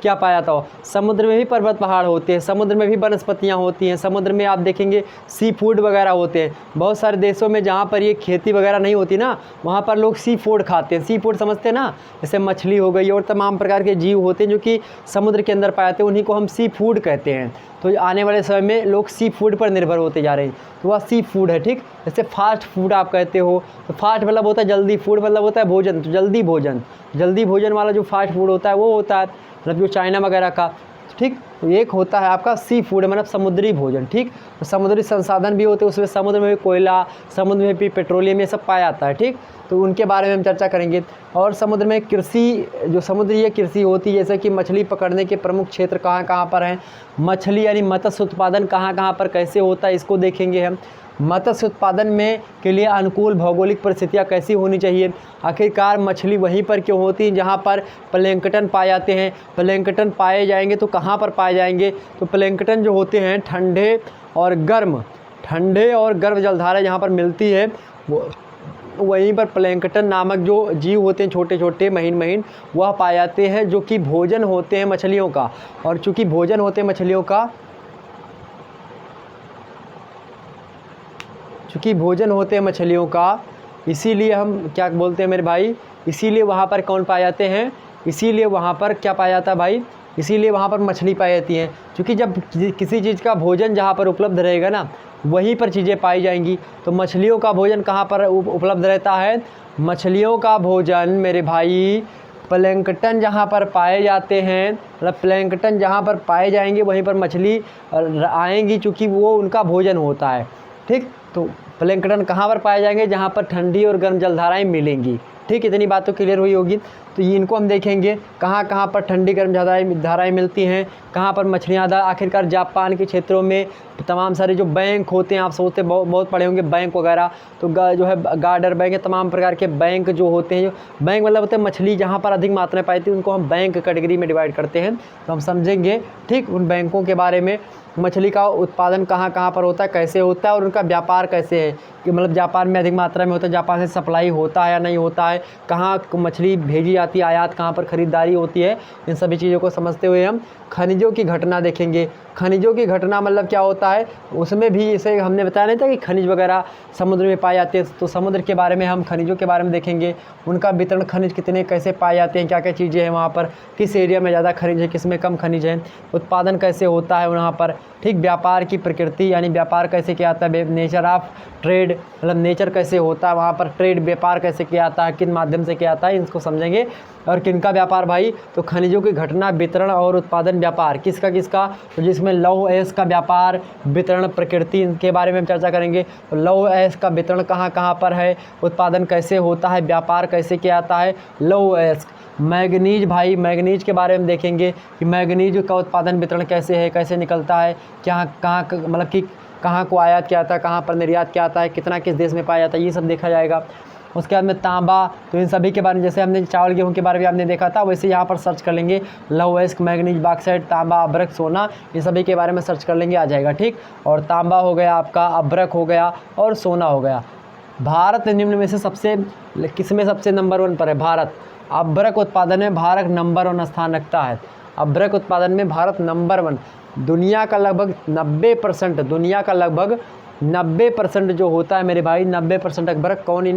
क्या पाया जाता हो, समुद्र में भी पर्वत पहाड़ होते हैं, समुद्र में भी वनस्पतियाँ होती हैं, समुद्र में आप देखेंगे सी फूड वगैरह होते हैं। बहुत सारे देशों में जहाँ पर ये खेती वगैरह नहीं होती ना, वहाँ पर लोग सी फूड खाते हैं। सी फूड समझते हैं ना, जैसे मछली हो गई और तमाम प्रकार के जीव होते हैं जो कि समुद्र के अंदर पाए जाते हैं, उन्हीं को हम सी फूड कहते हैं। तो आने वाले समय में लोग सी फूड पर निर्भर होते जा रहे हैं, तो वह सी फूड है। ठीक, जैसे फास्ट फूड आप कहते हो, तो फास्ट मतलब होता है जल्दी, फूड मतलब होता है भोजन, तो जल्दी भोजन, जल्दी भोजन वाला जो फास्ट फूड होता है वो होता है मतलब जो चाइना वगैरह का। ठीक, तो एक होता है आपका सी फूड मतलब समुद्री भोजन। ठीक, तो समुद्री संसाधन भी होते हैं, उसमें समुद्र में भी कोयला, समुद्र में भी पेट्रोलियम, ये सब पाया जाता है। ठीक, तो उनके बारे में हम चर्चा करेंगे। और समुद्र में कृषि, जो समुद्रीय कृषि होती है, जैसे कि मछली पकड़ने के प्रमुख क्षेत्र कहाँ कहाँ पर हैं, मछली यानी मत्स्य उत्पादन कहाँ कहाँ पर कैसे होता है, इसको देखेंगे हम। मत्स्य उत्पादन में के लिए अनुकूल भौगोलिक परिस्थितियाँ कैसी होनी चाहिए, आखिरकार मछली वहीं पर क्यों होती हैं जहाँ पर प्लैंकटन पाए जाते हैं। प्लैंकटन पाए जाएंगे तो कहाँ पर पाए जाएंगे, तो प्लैंकटन जो होते हैं ठंडे और गर्म जलधारा जहाँ पर मिलती है वो वहीं पर प्लैंकटन नामक जो जीव होते हैं, छोटे छोटे महीन वह पाए जाते हैं, जो कि भोजन होते हैं मछलियों का। और चूँकि भोजन होते हैं मछलियों का, चूँकि भोजन होते हैं मछलियों का, इसीलिए हम क्या बोलते हैं मेरे भाई, इसीलिए वहाँ पर कौन पाए जाते हैं, इसीलिए वहाँ पर क्या पाया जाता है भाई, इसीलिए वहाँ पर मछली पाई जाती हैं। क्योंकि जब किसी चीज़ का भोजन जहाँ पर उपलब्ध रहेगा ना, वहीं पर चीज़ें पाई जाएंगी। तो मछलियों का भोजन कहाँ पर उपलब्ध रहता है, मछलियों का भोजन मेरे भाई प्लैंकटन जहाँ पर पाए जाते हैं, मतलब प्लैंकटन जहाँ पर पाए जाएंगे वहीं पर मछली आएंगी, चूँकि वो उनका भोजन होता है। ठीक, तो प्लैंकटन कहाँ पर पाए जाएंगे, जहाँ पर ठंडी और गर्म जलधाराएँ मिलेंगी। ठीक, इतनी बात तो क्लियर हुई होगी। तो इनको हम देखेंगे कहाँ कहाँ पर ठंडी गर्म धाराएँ मिलती हैं, कहाँ पर मछलियाँ। आखिरकार जापान के क्षेत्रों में तमाम सारे जो बैंक होते हैं, आप सोचते बहुत पढ़े होंगे बैंक वगैरह, तो जो है गार्डर बैंक है, तमाम प्रकार के बैंक जो होते हैं, जो बैंक मतलब होते हैं मछली जहाँ पर अधिक मात्रा में पाई जाती है, उनको हम बैंक कैटेगरी में डिवाइड करते हैं। तो हम समझेंगे ठीक उन बैंकों के बारे में, मछली का उत्पादन कहाँ कहाँ पर होता है, कैसे होता है और उनका व्यापार कैसे है, कि मतलब जापान में अधिक मात्रा में होता है, जापान से सप्लाई होता है या नहीं होता है, कहाँ मछली भेजी जाती है, आयात कहाँ पर ख़रीदारी होती है। इन सभी चीज़ों को समझते हुए हम खनिजों की घटना देखेंगे। खनिजों की घटना मतलब क्या होता है, उसमें भी जैसे हमने बताया नहीं था कि खनिज वगैरह समुद्र में पाए जाते हैं, तो समुद्र के बारे में हम खनिजों के बारे में देखेंगे, उनका वितरण, खनिज कितने कैसे पाए जाते हैं, क्या क्या चीज़ें हैं वहाँ पर, किस एरिया में ज़्यादा खनिज है, किस में कम खनिज है, उत्पादन कैसे होता है वहाँ पर। ठीक, व्यापार की प्रकृति यानी व्यापार कैसे किया जाता है, नेचर ऑफ ट्रेड मतलब नेचर कैसे होता है वहाँ पर, ट्रेड व्यापार कैसे किया जाता है, किन माध्यम से किया जाता है, इसको समझेंगे। और किनका व्यापार भाई, तो खनिजों की घटना, वितरण और उत्पादन व्यापार किसका, तो जिसमें लौह अयस्क का व्यापार, वितरण, प्रकृति, इनके बारे में हम चर्चा करेंगे। तो लौह अयस्क का वितरण कहाँ कहाँ पर है, उत्पादन कैसे होता है, व्यापार कैसे किया जाता है, लौह अयस्क। मैग्नीज भाई, मैग्नीज के बारे में देखेंगे कि मैग्नीज का उत्पादन वितरण कैसे है, कैसे निकलता है, क्या कहाँ मतलब कि कहाँ को आयात किया जाता है, कहाँ पर निर्यात किया जाता है, कितना किस देश में पाया जाता है, ये सब देखा जाएगा। उसके बाद में तांबा, तो इन सभी के बारे में जैसे हमने चावल गेहूं के बारे में आपने देखा था, वैसे यहाँ पर सर्च कर लेंगे लौह अयस्क, मैग्नीज, बॉक्साइट, तांबा, अभ्रक, सोना, ये सभी के बारे में सर्च कर लेंगे, आ जाएगा। ठीक, और तांबा हो गया आपका, अभ्रक हो गया और सोना हो गया। भारत निम्न में से सबसे किसमें सबसे नंबर 1 पर है, भारत। अभ्रक उत्पादन में भारत नंबर 1 स्थान रखता है। अभ्रक उत्पादन में भारत नंबर 1। दुनिया का लगभग 90%, दुनिया का लगभग 90% जो होता है मेरे भाई, 90% अभ्रक कौन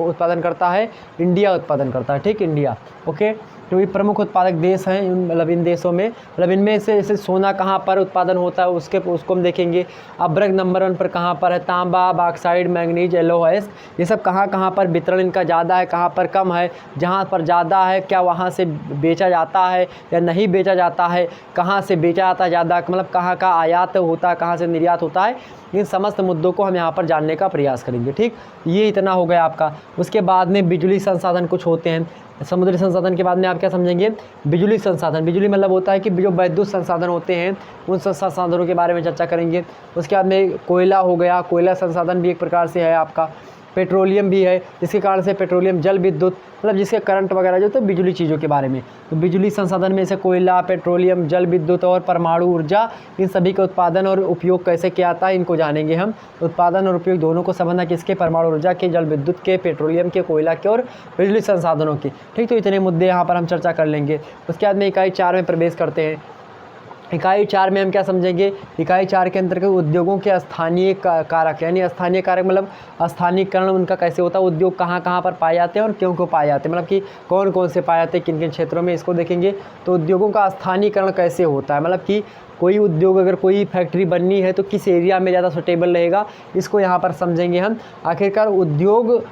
उत्पादन करता है, इंडिया उत्पादन करता है। ठीक, इंडिया। ओके, तो ये प्रमुख उत्पादक देश हैं, मतलब इन देशों में, मतलब इनमें से जैसे सोना कहाँ पर उत्पादन होता है उसको हम देखेंगे। अभ्रक नंबर 1 पर कहाँ पर है, तांबा, बॉक्साइट, मैग्नीज, लौह अयस्क, ये सब कहाँ कहाँ पर वितरण इनका ज़्यादा है, कहाँ पर कम है, जहाँ पर ज़्यादा है क्या वहाँ से बेचा जाता है या नहीं बेचा जाता है, कहाँ से बेचा जाता है ज़्यादा, मतलब कहाँ का आयात होता है, कहाँ से निर्यात होता है, इन समस्त मुद्दों को हम यहाँ पर जानने का प्रयास करेंगे। ठीक, ये इतना हो गया आपका। उसके बाद में बिजली संसाधन कुछ होते हैं, समुद्री संसाधन के बाद में आप क्या समझेंगे, बिजली संसाधन। बिजली मतलब होता है कि जो विद्युत संसाधन होते हैं, उन संसाधनों के बारे में चर्चा करेंगे। उसके बाद में कोयला हो गया, कोयला संसाधन भी एक प्रकार से है आपका। पेट्रोलियम भी है, जिसके कारण से पेट्रोलियम, जल विद्युत, मतलब जिसके करंट वगैरह जो तो बिजली चीज़ों के बारे में। तो बिजली संसाधन में से कोयला, पेट्रोलियम, जल विद्युत और परमाणु ऊर्जा, इन सभी का उत्पादन और उपयोग कैसे किया जाता है, इनको जानेंगे हम। उत्पादन और उपयोग दोनों को संबंध किसके, परमाणु ऊर्जा के, जल विद्युत के, पेट्रोलियम के, कोयला के और बिजली संसाधनों के। ठीक, तो इतने मुद्दे यहाँ पर हम चर्चा कर लेंगे। उसके बाद में इकाई 4 में प्रवेश करते हैं। इकाई 4 में हम क्या समझेंगे, इकाई 4 के अंतर्गत उद्योगों के स्थानीय कारक, यानी स्थानीय कारक मतलब स्थानीयकरण उनका कैसे होता है, उद्योग कहाँ कहाँ पर पाए जाते हैं और क्यों क्यों पाए जाते हैं, मतलब कि कौन कौन से पाए जाते हैं, किन किन क्षेत्रों में, इसको देखेंगे। तो उद्योगों का स्थानीयकरण कैसे होता है, मतलब कि कोई उद्योग, अगर कोई फैक्ट्री बननी है तो किस एरिया में ज़्यादा सूटेबल रहेगा, इसको यहाँ पर समझेंगे हम। आखिरकार उद्योग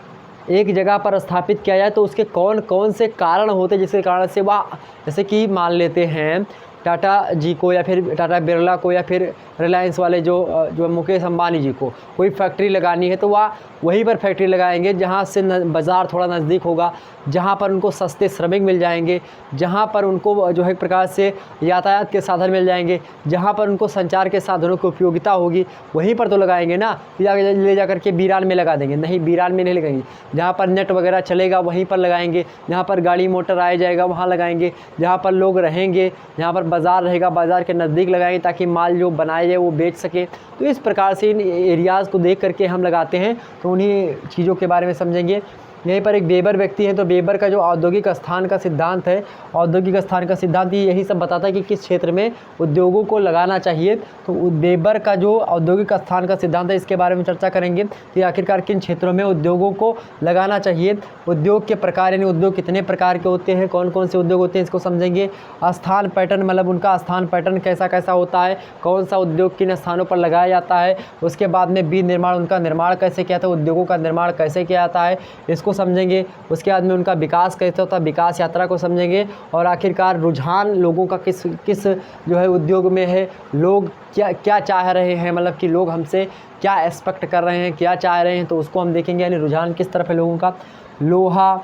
एक जगह पर स्थापित किया जाए तो उसके कौन कौन से कारण होते हैं जिसके कारण से वह, जैसे कि मान लेते हैं टाटा जी को या फिर टाटा बिरला को या फिर रिलायंस वाले जो मुकेश अंबानी जी को कोई फैक्ट्री लगानी है तो वह वहीं पर फैक्ट्री लगाएंगे जहाँ से बाज़ार थोड़ा नज़दीक होगा, जहाँ पर उनको सस्ते श्रमिक मिल जाएंगे, जहाँ पर उनको जो है एक प्रकार से यातायात के साधन मिल जाएंगे, जहाँ पर उनको संचार के साधनों की उपयोगिता होगी, वहीं पर तो लगाएंगे ना। ले जा करके बीरान में लगा देंगे, नहीं, बीरान में नहीं लगाएंगे। जहाँ पर नेट वगैरह चलेगा वहीं पर लगाएंगे, जहाँ पर गाड़ी मोटर आ जाएगा वहाँ लगाएंगे, जहाँ पर लोग रहेंगे, जहाँ पर बाज़ार रहेगा बाज़ार के नज़दीक लगाएंगे ताकि माल जो बनाया जाए वो बेच सके। तो इस प्रकार से इन एरियाज़ को देख करके हम लगाते हैं, तो उन्हीं चीज़ों के बारे में समझेंगे। यहीं पर एक वेबर व्यक्ति हैं, तो वेबर का जो औद्योगिक स्थान का सिद्धांत है, औद्योगिक स्थान का सिद्धांत यही सब बताता है कि किस क्षेत्र में उद्योगों को लगाना चाहिए। तो वेबर का जो औद्योगिक स्थान का सिद्धांत है इसके बारे में चर्चा करेंगे कि आखिरकार किन क्षेत्रों में उद्योगों को लगाना चाहिए। उद्योग के प्रकार, यानी उद्योग कितने प्रकार के होते हैं, कौन कौन से उद्योग होते हैं, इसको समझेंगे। स्थान पैटर्न, मतलब उनका स्थान पैटर्न कैसा कैसा होता है, कौन सा उद्योग किन स्थानों पर लगाया जाता है। उसके बाद में विनिर्माण, उनका निर्माण कैसे किया जाता है, उद्योगों का निर्माण कैसे किया जाता है, इसको समझेंगे। उसके बाद में उनका विकास कैसे होता है, विकास यात्रा को समझेंगे। और आखिरकार रुझान लोगों का किस किस जो है उद्योग में है, लोग क्या क्या चाह रहे हैं, मतलब कि लोग हमसे क्या एक्सपेक्ट कर रहे हैं, क्या चाह रहे हैं, तो उसको हम देखेंगे। यानी रुझान किस तरफ है लोगों का। लोहा,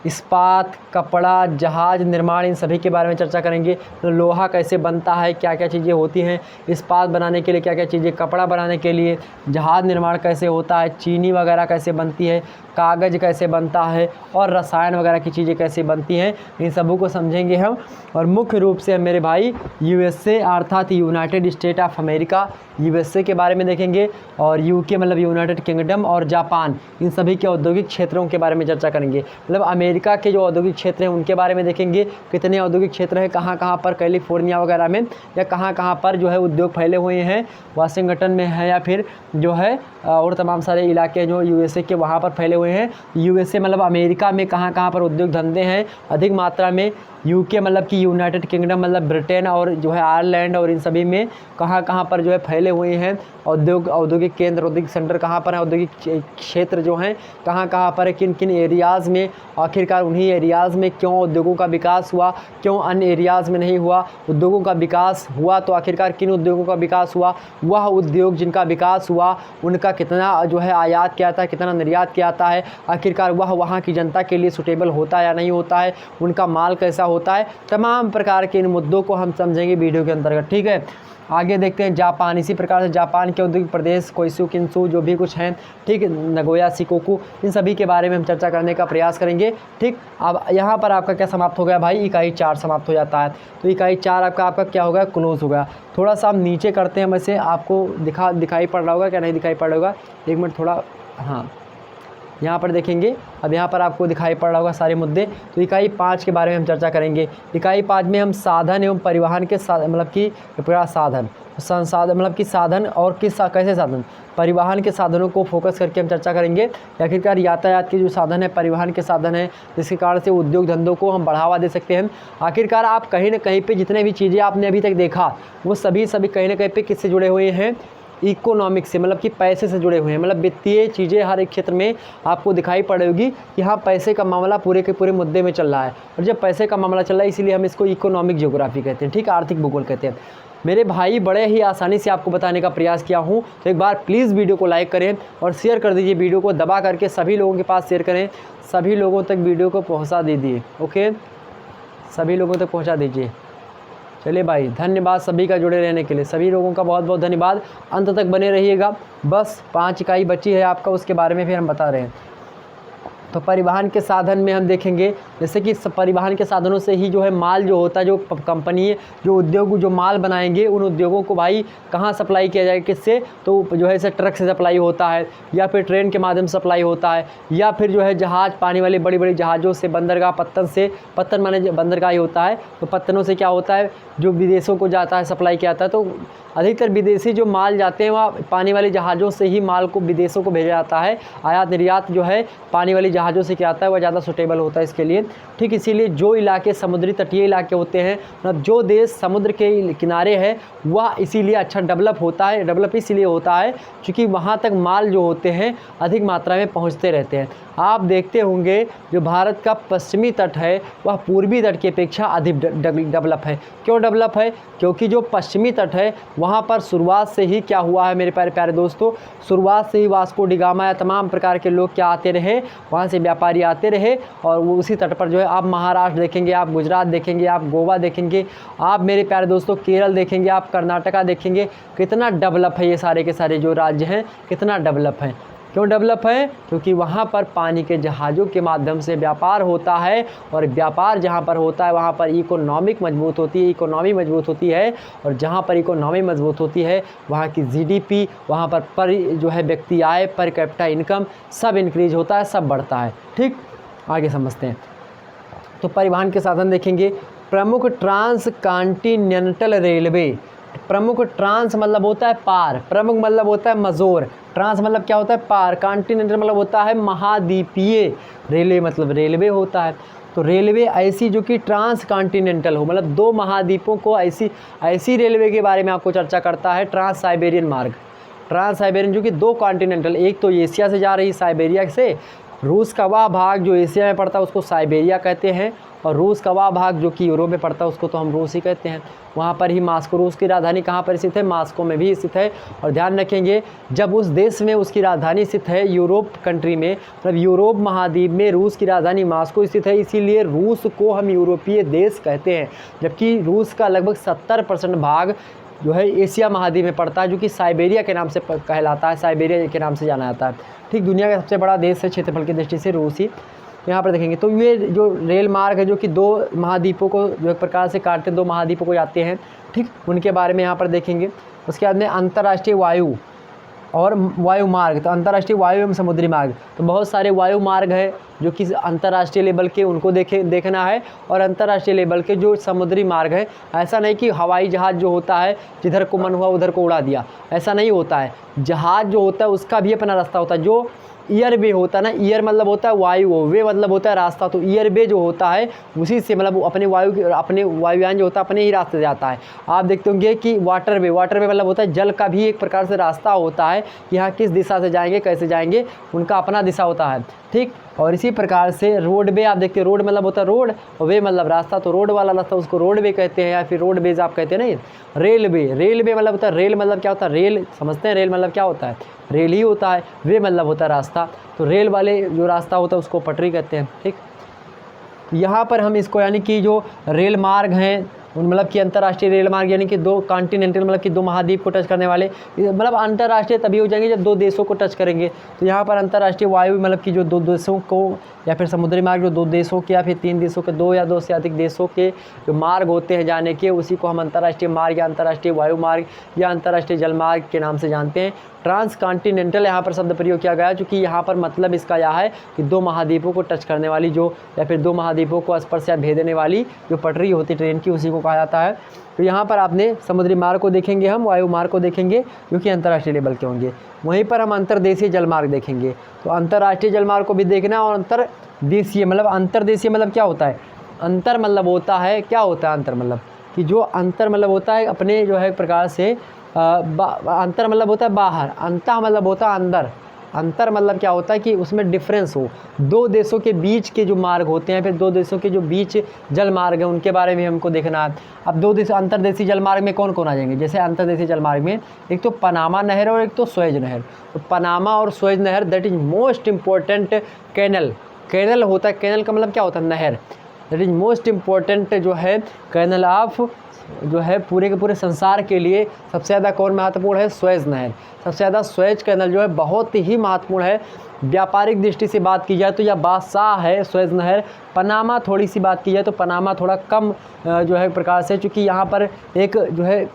इस्पात, कपड़ा, जहाज निर्माण, इन सभी के बारे में चर्चा करेंगे। तो लोहा कैसे बनता है, क्या क्या चीज़ें होती हैं, इस्पात बनाने के लिए क्या क्या चीज़ें, कपड़ा बनाने के लिए, जहाज निर्माण कैसे होता है, चीनी वगैरह कैसे बनती है, कागज़ कैसे बनता है और रसायन वगैरह की चीज़ें कैसे बनती हैं, इन सबों को समझेंगे हम। और मुख्य रूप से हम मेरे भाई यूएसए अर्थात United state of America, USA के बारे में देखेंगे। और यूके मतलब यूनाइटेड किंगडम और जापान, इन सभी के औद्योगिक क्षेत्रों के बारे में चर्चा करेंगे। मतलब अमेरिका के जो औद्योगिक क्षेत्र हैं उनके बारे में देखेंगे, कितने औद्योगिक क्षेत्र हैं, कहाँ कहाँ पर, कैलिफोर्निया वगैरह में या कहाँ कहाँ पर जो है उद्योग फैले हुए हैं, वाशिंगटन में है या फिर जो है और तमाम सारे इलाके जो यूएसए के वहाँ पर फैले हुए हैं। यूएसए मतलब अमेरिका में कहाँ कहाँ पर उद्योग धंधे हैं अधिक मात्रा में। यूके मतलब कि यूनाइटेड किंगडम मतलब ब्रिटेन और जो है आयरलैंड और इन सभी में कहाँ कहाँ पर जो है फैले हुए हैं औद्योगिक केंद्र, औद्योगिक सेंटर कहाँ पर है, औद्योगिक क्षेत्र जो हैं कहाँ कहाँ पर है, किन किन एरियाज़ में, आखिरकार उन्हीं एरियाज़ में क्यों उद्योगों का विकास हुआ, क्यों अन्य एरियाज़ में नहीं हुआ। उद्योगों का विकास हुआ तो आखिरकार किन उद्योगों का विकास हुआ, वह उद्योग जिनका विकास हुआ उनका कितना जो है आयात किया जाता है, कितना निर्यात किया जाता है, आखिरकार वह वहाँ की जनता के लिए सूटेबल होता है या नहीं होता है, उनका माल कैसा होता है। तमाम प्रकार के इन मुद्दों को हम समझेंगे वीडियो के अंतर्गत। ठीक है, आगे देखते हैं जापान। इसी प्रकार से जापान के औद्योगिक प्रदेश कोइशु, किन्शु जो भी कुछ हैं, ठीक, नगोया, शिकोकू, इन सभी के बारे में हम चर्चा करने का प्रयास करेंगे। ठीक, अब यहाँ पर आपका क्या समाप्त हो गया भाई, इकाई 4 समाप्त हो जाता है। तो इकाई 4 आपका क्या हो गया, क्लोज हो गया। थोड़ा सा हम नीचे करते हैं, वैसे आपको दिखाई पड़ रहा होगा क्या नहीं दिखाई पड़ रहा होगा, एक मिनट थोड़ा, हाँ यहाँ पर देखेंगे। अब यहाँ पर आपको दिखाई पड़ रहा होगा सारे मुद्दे। तो इकाई 5 के बारे में हम चर्चा करेंगे। इकाई 5 में हम साधन एवं परिवहन के मतलब कि पूरा साधन संसाधन मतलब कि साधन और कैसे साधन, परिवहन के साधनों को फोकस करके हम चर्चा करेंगे। आखिरकार यातायात के जो साधन है, परिवहन के साधन है, जिसके कारण से उद्योग धंधों को हम बढ़ावा दे सकते हैं। आखिरकार आप कहीं ना कहीं पे जितने भी चीज़ें आपने अभी तक देखा वो सभी कहीं ना कहीं पे किससे जुड़े हुए हैं, इकोनॉमिक्स से, मतलब कि पैसे से जुड़े हुए हैं। मतलब वित्तीय चीज़ें हर एक क्षेत्र में आपको दिखाई पड़ेगी कि हाँ पैसे का मामला पूरे के पूरे मुद्दे में चल रहा है। और जब पैसे का मामला चल रहा है इसीलिए हम इसको इकोनॉमिक ज्योग्राफी कहते हैं, ठीक, आर्थिक भूगोल कहते हैं। मेरे भाई बड़े ही आसानी से आपको बताने का प्रयास किया हूँ। तो एक बार प्लीज़ वीडियो को लाइक करें और शेयर कर दीजिए, वीडियो को दबा करके सभी लोगों के पास शेयर करें, सभी लोगों तक वीडियो को पहुँचा दीजिए। ओके, सभी लोगों तक पहुँचा दीजिए। चलिए भाई, धन्यवाद सभी का जुड़े रहने के लिए, सभी लोगों का बहुत बहुत धन्यवाद। अंत तक बने रहिएगा। बस 5 इकाई बची है आपका, उसके बारे में फिर हम बता रहे हैं। तो परिवहन के साधन में हम देखेंगे, जैसे कि परिवहन के साधनों से ही जो है माल जो होता है, जो कंपनी जो उद्योग जो माल बनाएंगे, उन उद्योगों को भाई कहाँ सप्लाई किया जाएगा, किससे, तो जो है इसे ट्रक से सप्लाई होता है, या फिर ट्रेन के माध्यम से सप्लाई होता है, या फिर जो है जहाज़, पानी वाली बड़ी बड़ी जहाज़ों से, बंदरगाह, पत्तन माने बंदरगाह ही होता है, तो पत्तनों से क्या होता है, जो विदेशों को जाता है, सप्लाई किया जाता है। तो अधिकतर विदेशी जो माल जाते हैं वहाँ पानी वाली जहाज़ों से ही माल को विदेशों को भेजा जाता है। आयात निर्यात जो है पानी वाली जहाज़ों से किया जाता है, वह ज़्यादा सूटेबल होता है इसके लिए। ठीक इसीलिए जो इलाके समुद्री तटीय इलाके होते हैं, मतलब जो देश समुद्र के किनारे है, वह इसीलिए अच्छा डेवलप होता है। डेवलप इसलिए होता है क्योंकि वहाँ तक माल जो होते हैं अधिक मात्रा में पहुँचते रहते हैं। आप देखते होंगे जो भारत का पश्चिमी तट है वह पूर्वी तट की अपेक्षा अधिक डेवलप है। क्यों डेवलप है? क्योंकि जो पश्चिमी तट है वहाँ पर शुरुआत से ही क्या हुआ है मेरे प्यारे दोस्तों, शुरुआत से ही वास्को डी गामा या तमाम प्रकार के लोग क्या आते रहे, वहाँ से व्यापारी आते रहे, और वो उसी तट पर जो है, आप महाराष्ट्र देखेंगे, आप गुजरात देखेंगे, आप गोवा देखेंगे, आप मेरे प्यारे दोस्तों केरल देखेंगे, आप कर्नाटका देखेंगे, कितना डेवलप है ये सारे के सारे जो राज्य हैं, कितना डेवलप हैं। क्यों डेवलप है? क्योंकि वहाँ पर पानी के जहाज़ों के माध्यम से व्यापार होता है, और व्यापार जहाँ पर होता है वहाँ पर इकोनॉमी मजबूत होती है, और जहाँ पर इकोनॉमी मजबूत होती है वहाँ की जीडीपी, वहाँ पर जो है व्यक्ति आय, पर कैपिटा इनकम सब इंक्रीज होता है, सब बढ़ता है। ठीक, आगे समझते हैं। तो परिवहन के साधन देखेंगे, प्रमुख ट्रांस कॉन्टिनेंटल रेलवे। प्रमुख ट्रांस मतलब होता है पार, प्रमुख मतलब होता है मजोर, ट्रांस मतलब क्या होता है पार, कॉन्टिनेंटल मतलब होता है महाद्वीपीय, रेलवे मतलब रेलवे होता है। तो रेलवे ऐसी जो कि ट्रांस कॉन्टिनेंटल हो, मतलब 2 महाद्वीपों को ऐसी रेलवे के बारे में आपको चर्चा करता है। ट्रांस साइबेरियन मार्ग, ट्रांस साइबेरियन जो कि 2 कॉन्टिनेंटल, एक तो एशिया से जा रही साइबेरिया से, रूस का वह भाग जो एशिया में पड़ता है उसको साइबेरिया कहते हैं, और रूस का वह भाग जो कि यूरोप में पड़ता है उसको तो हम रूस ही कहते हैं। वहाँ पर ही मास्को, रूस की राजधानी कहाँ पर स्थित है? मास्को में भी स्थित है। और ध्यान रखेंगे जब उस देश में उसकी राजधानी स्थित है, यूरोप कंट्री में, मतलब यूरोप महाद्वीप में रूस की राजधानी मास्को स्थित है, इसीलिए रूस को हम यूरोपीय देश कहते हैं। जबकि रूस का लगभग 70% भाग जो है एशिया महाद्वीप में पड़ता है, जो कि साइबेरिया के नाम से कहलाता है, साइबेरिया के नाम से जाना जाता है। ठीक, दुनिया का सबसे बड़ा देश है क्षेत्रफल की दृष्टि से रूस ही। यहाँ पर देखेंगे तो ये जो रेल मार्ग है जो कि 2 महाद्वीपों को जो एक प्रकार से काटते हैं, 2 महाद्वीपों को जाते हैं। ठीक, उनके बारे में यहाँ पर देखेंगे। उसके बाद में अंतर्राष्ट्रीय वायु और वायु मार्ग, तो अंतर्राष्ट्रीय वायु एवं समुद्री मार्ग, तो बहुत सारे वायु मार्ग है जो कि अंतर्राष्ट्रीय लेवल के, उनको देखना है, और अंतर्राष्ट्रीय लेवल के जो समुद्री मार्ग है। ऐसा नहीं कि हवाई जहाज़ जो होता है जिधर को मन हुआ उधर को उड़ा दिया, ऐसा नहीं होता है। जहाज़ जो होता है उसका भी अपना रास्ता होता है। जो ईयर वे होता है ना, ईयर मतलब होता है वायु, वे मतलब होता है रास्ता, तो ईयर वे जो होता है उसी से मतलब अपने वायुयान जो होता है अपने ही रास्ते से आता है। आप देखते होंगे कि वाटर वे मतलब होता है जल का भी एक प्रकार से रास्ता होता है, कि यहाँ किस दिशा से जाएंगे, कैसे जाएंगे, उनका अपना दिशा होता है। ठीक, और इसी प्रकार से रोड वे, आप देखते हैं रोड मतलब होता है रोड, और वे मतलब रास्ता, तो रोड वाला रास्ता उसको रोड वे कहते हैं, या फिर रोड वेज आप कहते हैं। नहीं, रेलवे मतलब होता है, रेल मतलब क्या होता है, रेल समझते हैं, रेल मतलब क्या होता है, रेल ही होता है। वे मतलब होता है रास्ता, तो रेल वाले जो रास्ता होता है उसको पटरी कहते हैं। ठीक, यहाँ पर हम इसको यानी कि जो रेल मार्ग हैं उन मतलब कि अंतर्राष्ट्रीय रेल मार्ग यानी कि 2 कॉन्टिनेंटल मतलब कि 2 महाद्वीप को टच करने वाले, मतलब अंतर्राष्ट्रीय तभी हो जाएंगे जब 2 देशों को टच करेंगे। तो यहाँ पर अंतर्राष्ट्रीय वायु मतलब कि जो 2 देशों को, या फिर समुद्री मार्ग जो 2 देशों के या फिर 3 देशों के, 2 या 2 से अधिक देशों के जो मार्ग होते हैं जाने के, उसी को हम अंतर्राष्ट्रीय मार्ग या अंतर्राष्ट्रीय वायु मार्ग या अंतर्राष्ट्रीय जल मार्ग के नाम से जानते हैं। ट्रांस कॉन्टिनेंटल यहाँ पर शब्द प्रयोग किया गया है, क्योंकि यहाँ पर मतलब इसका यह है कि 2 महाद्वीपों को टच करने वाली जो, या फिर 2 महाद्वीपों को स्पर्श या भेदने वाली जो पटरी होती है ट्रेन की, उसी को कहा जाता है। तो यहाँ पर आपने समुद्री मार्ग को देखेंगे, हम वायु मार्ग को देखेंगे जो कि अंतर्राष्ट्रीय लेवल के होंगे। वहीं पर हम अंतर्देशीय जलमार्ग देखेंगे। तो अंतर्राष्ट्रीय जलमार्ग को भी देखना, और अंतर्देशीय मतलब क्या होता है, अंतर मतलब होता है, क्या होता है अंतर मतलब, कि जो अंतर मतलब होता है अपने जो है एक प्रकार से अंतर मतलब होता है बाहर, अंतः मतलब होता है अंदर, अंतर मतलब क्या होता है कि उसमें डिफरेंस हो। 2 देशों के बीच के जो मार्ग होते हैं, फिर 2 देशों के जो बीच जल मार्ग है उनके बारे में हमको देखना है। अब 2 देश अंतर्देशीय जल मार्ग में कौन कौन आ जाएंगे? जैसे अंतर्देशीय जल मार्ग में एक तो पनामा नहर और एक तो सुएज नहर। तो पनामा और सुएज नहर that is most important canal होता है। कैनल का मतलब क्या होता है? नहर। दैट इज मोस्ट इम्पोर्टेंट जो है कैनल ऑफ जो है पूरे के पूरे संसार के लिए सबसे ज़्यादा कौन महत्वपूर्ण है? सुएज़ नहर। सबसे ज़्यादा सुएज़ कैनल जो है बहुत ही महत्वपूर्ण है। व्यापारिक दृष्टि से बात की जाए तो यह बादशाह है सुएज़ नहर। पनामा थोड़ी सी बात की जाए तो पनामा थोड़ा कम जो है प्रकार से, चूँकि यहाँ पर एक जो है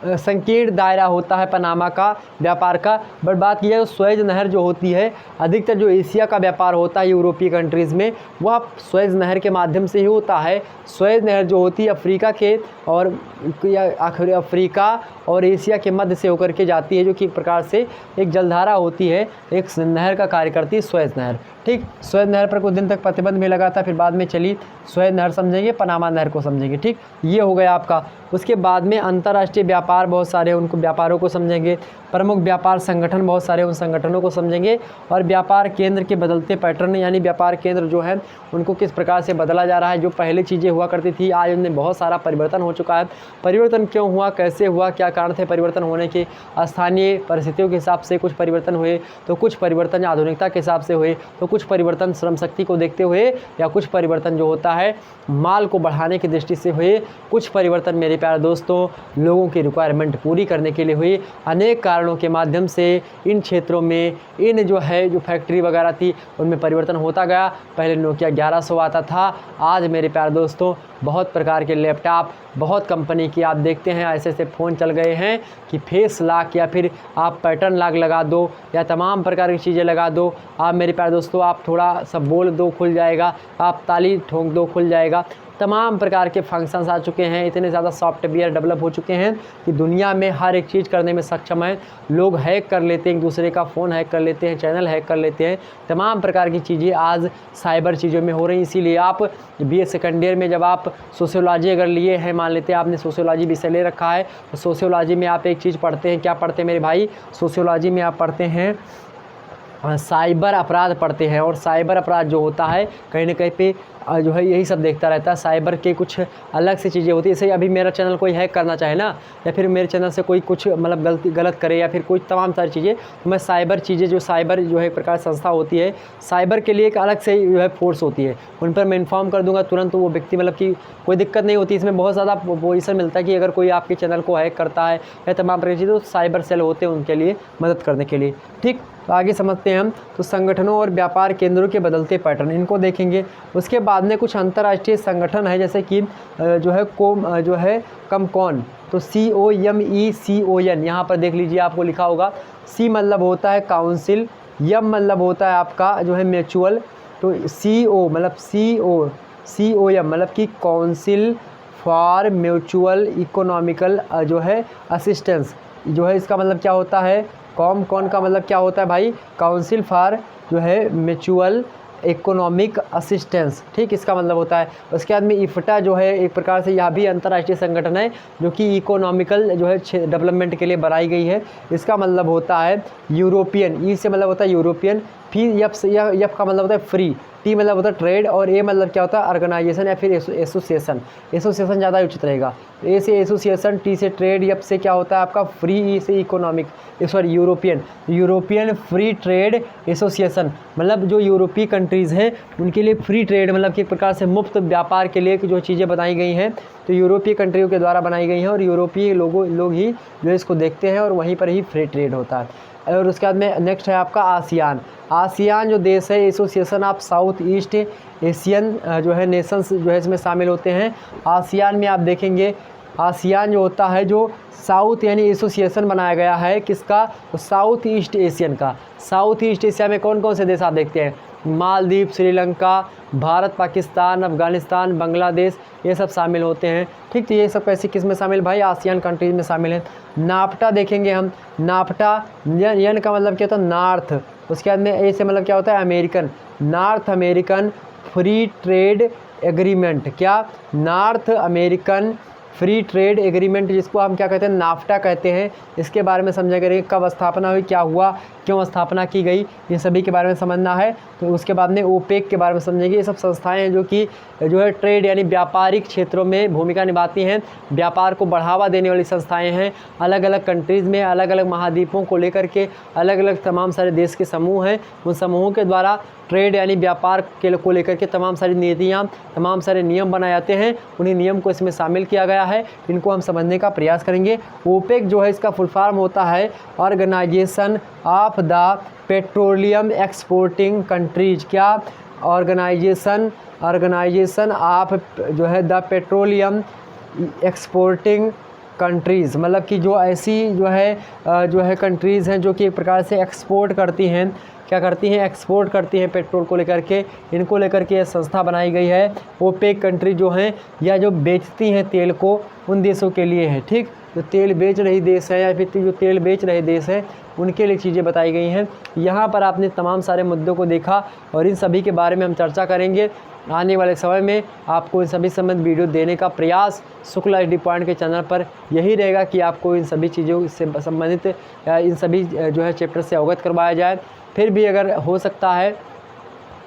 संकीर्ण दायरा होता है पनामा का व्यापार का। बट बात की जाए तो सुएज़ नहर जो होती है, अधिकतर जो एशिया का व्यापार होता है यूरोपीय कंट्रीज़ में, वह सुएज़ नहर के माध्यम से ही होता है। सुएज़ नहर जो होती है अफ्रीका के और अफ्रीका और एशिया के मध्य से होकर के जाती है, जो कि एक प्रकार से एक जलधारा होती है, एक नहर का कार्य करती है सुएज़ नहर। ठीक, सुएज़ नहर पर कुछ दिन तक प्रतिबंध भी लगा था, फिर बाद में चली। सुएज़ नहर समझेंगे, पनामा नहर को समझेंगे। ठीक, ये हो गया आपका। उसके बाद में अंतर्राष्ट्रीय व्यापार बहुत सारे, उनको व्यापारों को समझेंगे। प्रमुख व्यापार संगठन बहुत सारे, उन संगठनों को समझेंगे। और व्यापार केंद्र के बदलते पैटर्न, यानी व्यापार केंद्र जो है उनको किस प्रकार से बदला जा रहा है। जो पहले चीज़ें हुआ करती थी, आज उनमें बहुत सारा परिवर्तन हो चुका है। परिवर्तन क्यों हुआ, कैसे हुआ, क्या कारण थे परिवर्तन होने के? स्थानीय परिस्थितियों के हिसाब से कुछ परिवर्तन हुए, तो कुछ परिवर्तन आधुनिकता के हिसाब से हुए, तो कुछ परिवर्तन श्रम शक्ति को देखते हुए, या कुछ परिवर्तन जो होता है माल को बढ़ाने की दृष्टि से हुए, कुछ परिवर्तन मेरे प्यारे दोस्तों लोगों की रिक्वायरमेंट पूरी करने के लिए हुई। अनेक कारणों के माध्यम से इन क्षेत्रों में इन जो है जो फैक्ट्री वगैरह थी उनमें परिवर्तन होता गया। पहले नोकिया 1100 आता था, आज मेरे प्यारे दोस्तों बहुत प्रकार के लैपटॉप, बहुत कंपनी की आप देखते हैं ऐसे ऐसे फ़ोन चल गए हैं कि फेस लॉक या फिर आप पैटर्न लॉक लगा दो या तमाम प्रकार की चीज़ें लगा दो। आप मेरे प्यारे दोस्तों आप थोड़ा सा बोल दो खुल जाएगा, आप ताली ठोंक दो खुल जाएगा। तमाम प्रकार के फंक्शंस आ चुके हैं, इतने ज़्यादा सॉफ्टवेयर डेवलप हो चुके हैं कि दुनिया में हर एक चीज़ करने में सक्षम है। लोग हैक कर लेते हैं, एक दूसरे का फ़ोन हैक कर लेते हैं, चैनल हैक कर लेते हैं। तमाम प्रकार की चीज़ें आज साइबर चीज़ों में हो रही। इसीलिए आप BA सेकंड ईयर में जब आप सोशियोलॉजी अगर लिए हैं, मान लेते हैं आपने सोशियोलॉजी विषय ले रखा है, तो सोशियोलॉजी में आप एक चीज़ पढ़ते हैं। क्या पढ़ते हैं मेरे भाई? सोशियोलॉजी में आप पढ़ते हैं साइबर अपराध पढ़ते हैं। और साइबर अपराध जो होता है कहीं ना कहीं पे जो है यही सब देखता रहता है। साइबर के कुछ अलग से चीज़ें होती है। जैसे अभी मेरा चैनल कोई हैक करना चाहे ना, या फिर मेरे चैनल से कोई कुछ मतलब गलत करे या फिर कोई तमाम सारी चीज़ें, तो मैं साइबर चीज़ें जो साइबर जो है एक प्रकार संस्था होती है, साइबर के लिए एक अलग से जो है फोर्स होती है, उन पर मैं इन्फॉर्म कर दूंगा तुरंत। तो वो व्यक्ति मतलब कि कोई दिक्कत नहीं होती। इसमें बहुत ज़्यादा पोजीशन मिलता है कि अगर कोई आपके चैनल को हैक करता है या तमाम प्रकार की चीज़ें, तो साइबर सेल होते हैं उनके लिए मदद करने के लिए। ठीक, तो आगे समझते हैं हम। तो संगठनों और व्यापार केंद्रों के बदलते पैटर्न, इनको देखेंगे। उसके बाद में कुछ अंतर्राष्ट्रीय संगठन है, जैसे कि जो है कमकॉन, तो COMECON, यहाँ पर देख लीजिए आपको लिखा होगा। C मतलब होता है काउंसिल, M मतलब होता है आपका जो है म्यूचुअल, तो CO मतलब COM मतलब कि काउंसिल फॉर म्यूचुअल इकोनॉमिकल जो है असिस्टेंस, जो है इसका मतलब क्या होता है? कॉन का मतलब क्या होता है भाई? काउंसिल फॉर जो है म्यूचुअल इकोनॉमिक असिस्टेंस। ठीक, इसका मतलब होता है। उसके बाद में IFTA जो है एक प्रकार से यह भी अंतर्राष्ट्रीय संगठन है जो कि इकोनॉमिकल जो है डेवलपमेंट के लिए बनाई गई है। इसका मतलब होता है यूरोपियन, E से मतलब होता है यूरोपियन, फिर F का मतलब होता है फ्री, T मतलब होता है ट्रेड, और A मतलब क्या होता है? ऑर्गेनाइजेशन या फिर एसोसिएशन। एसोसिएशन ज़्यादा उचित रहेगा। A से एसोसिएशन, T से ट्रेड, F से क्या होता है आपका? फ्री, E से economic, European free trade association, मतलब जो यूरोपीय कंट्रीज़ हैं उनके लिए फ्री ट्रेड मतलब कि एक प्रकार से मुफ्त व्यापार के लिए जो चीज़ें बनाई गई हैं, तो यूरोपीय कंट्रियों के द्वारा बनाई गई हैं, और यूरोपीय लोग ही जो है इसको देखते हैं, और वहीं पर ही फ्री ट्रेड होता है। और उसके बाद में नेक्स्ट है आपका आसियान जो देश है, association of south east Asian जो है नेशंस जो है इसमें शामिल होते हैं। आसियान में आप देखेंगे, आसियान जो होता है जो साउथ यानी एसोसिएशन बनाया गया है किसका? तो साउथ ईस्ट एशियन का। साउथ ईस्ट एशिया में कौन कौन से देश आप देखते हैं? मालदीव, श्रीलंका, भारत, पाकिस्तान, अफगानिस्तान, बांग्लादेश, ये सब शामिल होते हैं। ठीक, तो ये सब कैसे किस में शामिल भाई? आसियान कंट्रीज में शामिल हैं। नाफ्टा देखेंगे हम। नाफ्टा, यन का मतलब क्या होता है? नॉर्थ। उसके बाद में ए से मतलब क्या होता है? American, North American free trade agreement. क्या? North American free trade agreement, जिसको हम क्या कहते हैं? नाफ्टा कहते हैं। इसके बारे में समझा करेंगे, कब स्थापना हुई, क्या हुआ, क्यों स्थापना की गई, ये सभी के बारे में समझना है। तो उसके बाद में ओपेक के बारे में समझेंगे। ये सब संस्थाएं हैं जो कि जो है ट्रेड यानी व्यापारिक क्षेत्रों में भूमिका निभाती हैं, व्यापार को बढ़ावा देने वाली संस्थाएं हैं। अलग अलग कंट्रीज़ में अलग अलग महाद्वीपों को लेकर के अलग अलग तमाम सारे देश के समूह हैं, उन समूहों के द्वारा ट्रेड यानी व्यापार के को लेकर के तमाम सारी नीतियाँ, तमाम सारे नियम बनाए जाते हैं। उन्हीं नियम को इसमें शामिल किया गया है, इनको हम समझने का प्रयास करेंगे। ओपेक जो है इसका फुल फॉर्म होता है organisation of the petroleum exporting countries. क्या? ऑर्गेनाइजेशन ऑफ जो है द पेट्रोलियम एक्सपोर्टिंग कंट्रीज़, मतलब कि जो ऐसी जो है कंट्रीज़ हैं जो कि एक प्रकार से एक्सपोर्ट करती हैं। क्या करती हैं? एक्सपोर्ट करती हैं पेट्रोल को लेकर के। इनको लेकर के यह संस्था बनाई गई है। ओपेक कंट्री जो हैं या जो बेचती हैं तेल को, उन देशों के लिए है। ठीक, जो तेल बेच रही देश है या फिर जो तेल बेच रहे देश हैं उनके लिए चीज़ें बताई गई हैं। यहाँ पर आपने तमाम सारे मुद्दों को देखा और इन सभी के बारे में हम चर्चा करेंगे। आने वाले समय में आपको इन सभी संबंध वीडियो देने का प्रयास शुक्ला एचडी पॉइंट के चैनल पर यही रहेगा कि आपको इन सभी चीज़ों से संबंधित इन सभी जो है चैप्टर से अवगत करवाया जाए। फिर भी अगर हो सकता है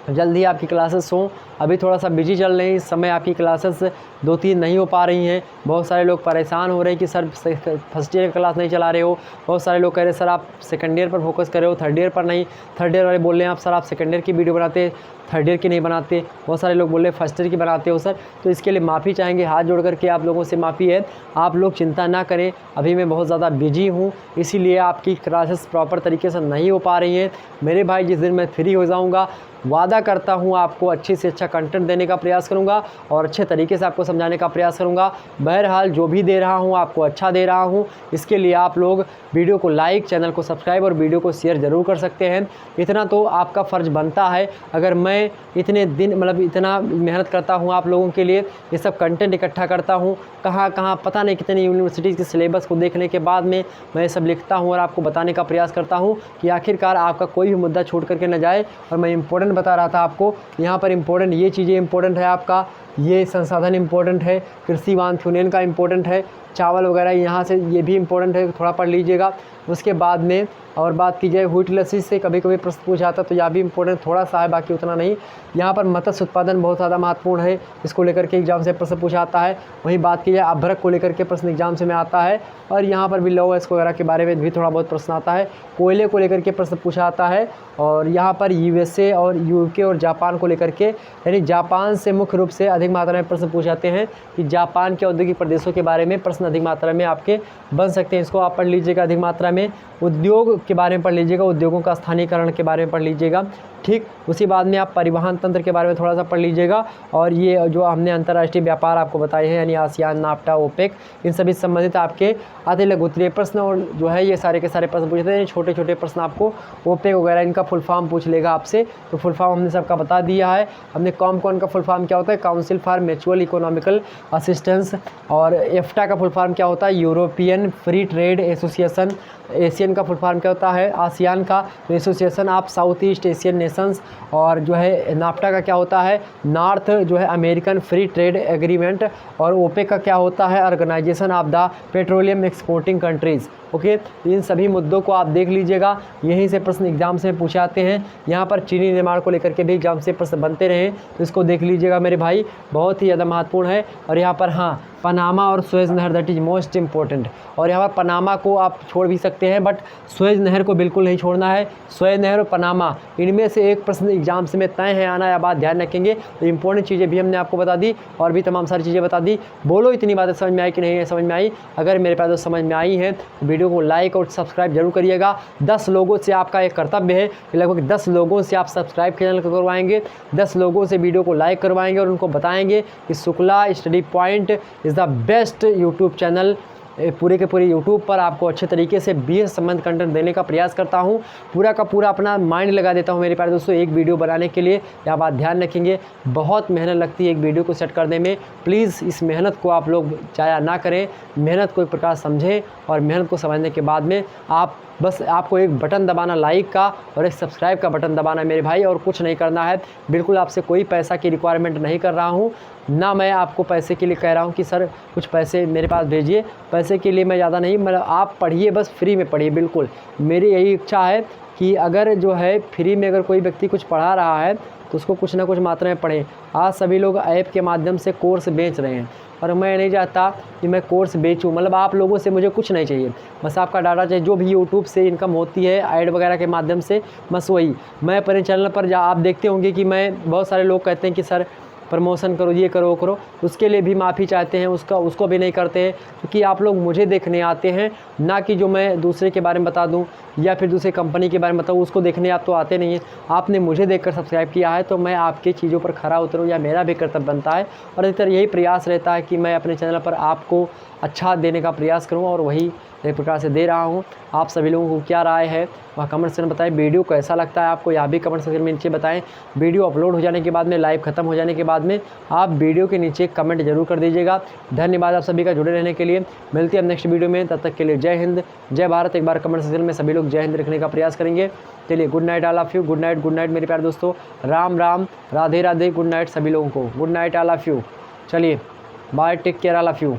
जल्दी आपकी क्लासेस हों, अभी थोड़ा सा बिजी चल रही हैं, इस समय आपकी क्लासेस 2-3 नहीं हो पा रही हैं। बहुत सारे लोग परेशान हो रहे हैं कि सर फर्स्ट ईयर का क्लास नहीं चला रहे हो। बहुत सारे लोग कह रहे हैं सर आप सेकंड ईयर पर फोकस कर रहे हो, थर्ड ईयर पर नहीं। थर्ड ईयर वाले बोल रहे हैं आप सर आप सेकंड ईयर की वीडियो बनाते, थर्ड ईयर की नहीं बनाते। बहुत सारे लोग बोल रहे हैं फर्स्ट ईयर की बनाते हो सर। तो इसके लिए माफ़ी चाहेंगे, हाथ जोड़ करके आप लोगों से माफ़ी है। आप लोग चिंता ना करें, अभी मैं बहुत ज़्यादा बिजी हूँ, इसीलिए आपकी क्लासेस प्रॉपर तरीके से नहीं हो पा रही हैं। मेरे भाई जिस दिन मैं फ्री हो जाऊँगा, वादा करता हूँ आपको अच्छे से अच्छा कंटेंट देने का प्रयास करूँगा और अच्छे तरीके से आपको समझाने का प्रयास करूँगा। बहरहाल जो भी दे रहा हूँ आपको अच्छा दे रहा हूँ। इसके लिए आप लोग वीडियो को लाइक, चैनल को सब्सक्राइब और वीडियो को शेयर ज़रूर कर सकते हैं। इतना तो आपका फ़र्ज़ बनता है। अगर मैं इतने दिन मतलब इतना मेहनत करता हूँ आप लोगों के लिए, ये सब कंटेंट इकट्ठा करता हूँ, कहाँ पता नहीं कितनी यूनिवर्सिटीज़ के सिलेबस को देखने के बाद में मैं ये सब लिखता हूँ और आपको बताने का प्रयास करता हूँ कि आखिरकार आपका कोई भी मुद्दा छूट करके न जाए। और मैं इम्पोर्टेंट बता रहा था आपको, यहाँ पर इम्पोर्टेंट ये चीज़ें इम्पोर्टेंट है, आपका ये संसाधन इम्पोर्टेंट है, कृषि वानथुनेन का इम्पोर्टेंट है, चावल वगैरह यहाँ से ये भी इम्पोर्टेंट है, थोड़ा पढ़ लीजिएगा। उसके बाद में और बात की जाए व्हीट लस्सी से कभी कभी प्रश्न पूछा जाता तो यह भी इम्पोर्टेंट थोड़ा सा है, बाकी उतना नहीं। यहाँ पर मत्स्य उत्पादन बहुत ज़्यादा महत्वपूर्ण है, इसको लेकर के एग्जाम से प्रश्न पूछा आता है। वहीं बात की जाए अभ्रक को लेकर के प्रश्न एग्जाम से में आता है और यहाँ पर भी लॉ वगैरह के बारे में भी थोड़ा बहुत प्रश्न आता है। कोयले को लेकर के प्रश्न पूछा आता है और यहाँ पर यूएसए और यूके और जापान को लेकर के, यानी जापान से मुख्य रूप से अधिक मात्रा में प्रश्न पूछे जाते हैं कि जापान के औद्योगिक प्रदेशों के बारे में प्रश्न अधिक मात्रा में आपके बन सकते हैं। इसको आप पढ़ लीजिएगा अधिक मात्रा में। उद्योग के बारे में पढ़ लीजिएगा, उद्योगों का स्थानीयकरण के बारे में पढ़ लीजिएगा। ठीक, उसी बाद में आप परिवहन तंत्र के बारे में थोड़ा सा पढ़ लीजिएगा और ये जो हमने अंतर्राष्ट्रीय व्यापार आपको बताए हैं यानी आसियान, नाफ्टा, ओपेक, इन सभी संबंधित आपके अति लघु उत्तरीय प्रश्न और जो है ये सारे के सारे प्रश्न पूछते हैं। छोटे छोटे प्रश्न आपको ओपेक वगैरह इनका फुल फॉर्म पूछ लेगा आपसे, तो फुल फॉर्म हमने सबका बता दिया है। हमने कॉमकॉन का फुल फॉर्म क्या होता है, council for mutual economical assistance, और एफ्टा का फुल फॉर्म क्या होता है, European free trade association. Asian का फुल फॉर्म क्या होता है, आसियान का association of south east Asian Nations, और जो है नाफ्टा का क्या होता है, नॉर्थ जो है अमेरिकन फ्री ट्रेड एग्रीमेंट, और ओपेक का क्या होता है, organisation of the petroleum exporting countries. Okay, इन सभी मुद्दों को आप देख लीजिएगा, यहीं से प्रश्न एग्जाम से पूछे आते हैं। यहाँ पर चीनी निर्माण को लेकर के भी एग्जाम से प्रश्न बनते रहे, तो इसको देख लीजिएगा मेरे भाई, बहुत ही ज़्यादा महत्वपूर्ण है। और यहाँ पर हाँ, पनामा और सुएज़ नहर दैट इज़ मोस्ट इम्पोर्टेंट। और यहाँ पर पनामा को आप छोड़ भी सकते हैं, बट सुएज़ नहर को बिल्कुल नहीं छोड़ना है। सुएज़ नहर और पनामा, इनमें से एक प्रश्न एग्जाम से में तय है आना, या बात ध्यान रखेंगे। तो इंपॉर्टेंट चीज़ें भी हमने आपको बता दी और भी तमाम सारी चीज़ें बता दी। बोलो इतनी बातें समझ में आई कि नहीं समझ में आई? अगर मेरे पास समझ में आई है तो वीडियो को लाइक और सब्सक्राइब जरूर करिएगा। 10 लोगों से आपका एक कर्तव्य है कि लगभग 10 लोगों से आप सब्सक्राइब चैनल को करवाएंगे, 10 लोगों से वीडियो को लाइक करवाएंगे और उनको बताएंगे कि Shukla study point is the best YouTube channel. पूरे के पूरे यूट्यूब पर आपको अच्छे तरीके से बीएस संबंध कंटेंट देने का प्रयास करता हूं। पूरा का पूरा अपना माइंड लगा देता हूं मेरे प्यारे दोस्तों एक वीडियो बनाने के लिए। यह बात ध्यान रखेंगे, बहुत मेहनत लगती है एक वीडियो को सेट करने में। प्लीज़ इस मेहनत को आप लोग जाया ना करें, मेहनत को एक प्रकार समझें और मेहनत को समझने के बाद में आप बस आपको एक बटन दबाना लाइक का और एक सब्सक्राइब का बटन दबाना मेरे भाई, और कुछ नहीं करना है। बिल्कुल आपसे कोई पैसा की रिक्वायरमेंट नहीं कर रहा हूँ, ना मैं आपको पैसे के लिए कह रहा हूँ कि सर कुछ पैसे मेरे पास भेजिए। पैसे के लिए मैं ज़्यादा नहीं, मतलब आप पढ़िए, बस फ्री में पढ़िए। बिल्कुल मेरी यही इच्छा है कि अगर जो है फ्री में अगर कोई व्यक्ति कुछ पढ़ा रहा है तो उसको कुछ ना कुछ मात्रा में पढ़ें। आज सभी लोग ऐप के माध्यम से कोर्स बेच रहे हैं और मैं नहीं चाहता कि मैं कोर्स बेचूं। मतलब आप लोगों से मुझे कुछ नहीं चाहिए, बस आपका डाटा चाहिए। जो भी यूट्यूब से इनकम होती है ऐड वगैरह के माध्यम से, बस वही। मैं अपने चैनल पर आप देखते होंगे कि मैं बहुत सारे लोग कहते हैं कि सर प्रमोशन करो, ये करो वो करो, उसके लिए भी माफ़ी चाहते हैं, उसको भी नहीं करते हैं, क्योंकि आप लोग मुझे देखने आते हैं, ना कि जो मैं दूसरे के बारे में बता दूं या फिर दूसरे कंपनी के बारे में बताऊँ, उसको देखने आप तो आते नहीं हैं। आपने मुझे देखकर सब्सक्राइब किया है तो मैं आपकी चीज़ों पर खरा उतरूँ, या मेरा भी कर्तव्य बनता है। और अधिकतर यही प्रयास रहता है कि मैं अपने चैनल पर आपको अच्छा देने का प्रयास करूँ, और वही एक प्रकार से दे रहा हूँ। आप सभी लोगों को क्या राय है वह कमेंट सेक्शन में बताएं। वीडियो कैसा लगता है आपको, यह भी कमेंट सेक्शन में नीचे बताएं। वीडियो अपलोड हो जाने के बाद में, लाइव ख़त्म हो जाने के बाद में, आप वीडियो के नीचे कमेंट जरूर कर दीजिएगा। धन्यवाद आप सभी का जुड़े रहने के लिए। मिलते हैं नेक्स्ट वीडियो में, तब तक के लिए जय हिंद जय भारत। एक बार कमेंट सेक्शन में सभी लोग जय हिंद लिखने का प्रयास करेंगे। चलिए, good night all of you. Good night मेरे प्यारे दोस्तों। राम राम, राधे राधे, गुड नाइट सभी लोगों को। Good night all of you. चलिए bye, take care all of you.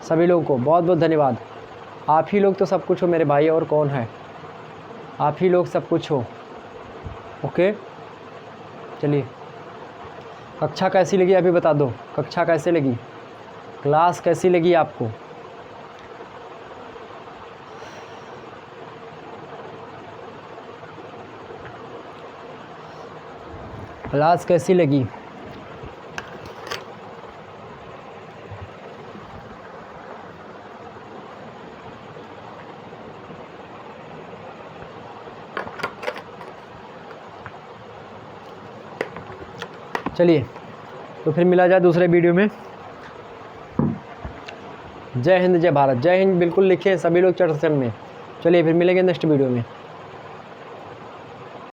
सभी लोगों को बहुत बहुत धन्यवाद। आप ही लोग तो सब कुछ हो मेरे भाई, और कौन है। आप ही लोग सब कुछ हो। ओके, चलिए, कक्षा कैसी लगी अभी बता दो। कक्षा कैसे लगी, क्लास कैसी लगी आपको। क्लास कैसी लगी। चलिए, तो फिर मिला जाए दूसरे वीडियो में। जय हिंद जय भारत। जय हिंद बिल्कुल लिखे सभी लोग चैट सेक्शन में। चलिए फिर मिलेंगे नेक्स्ट वीडियो में।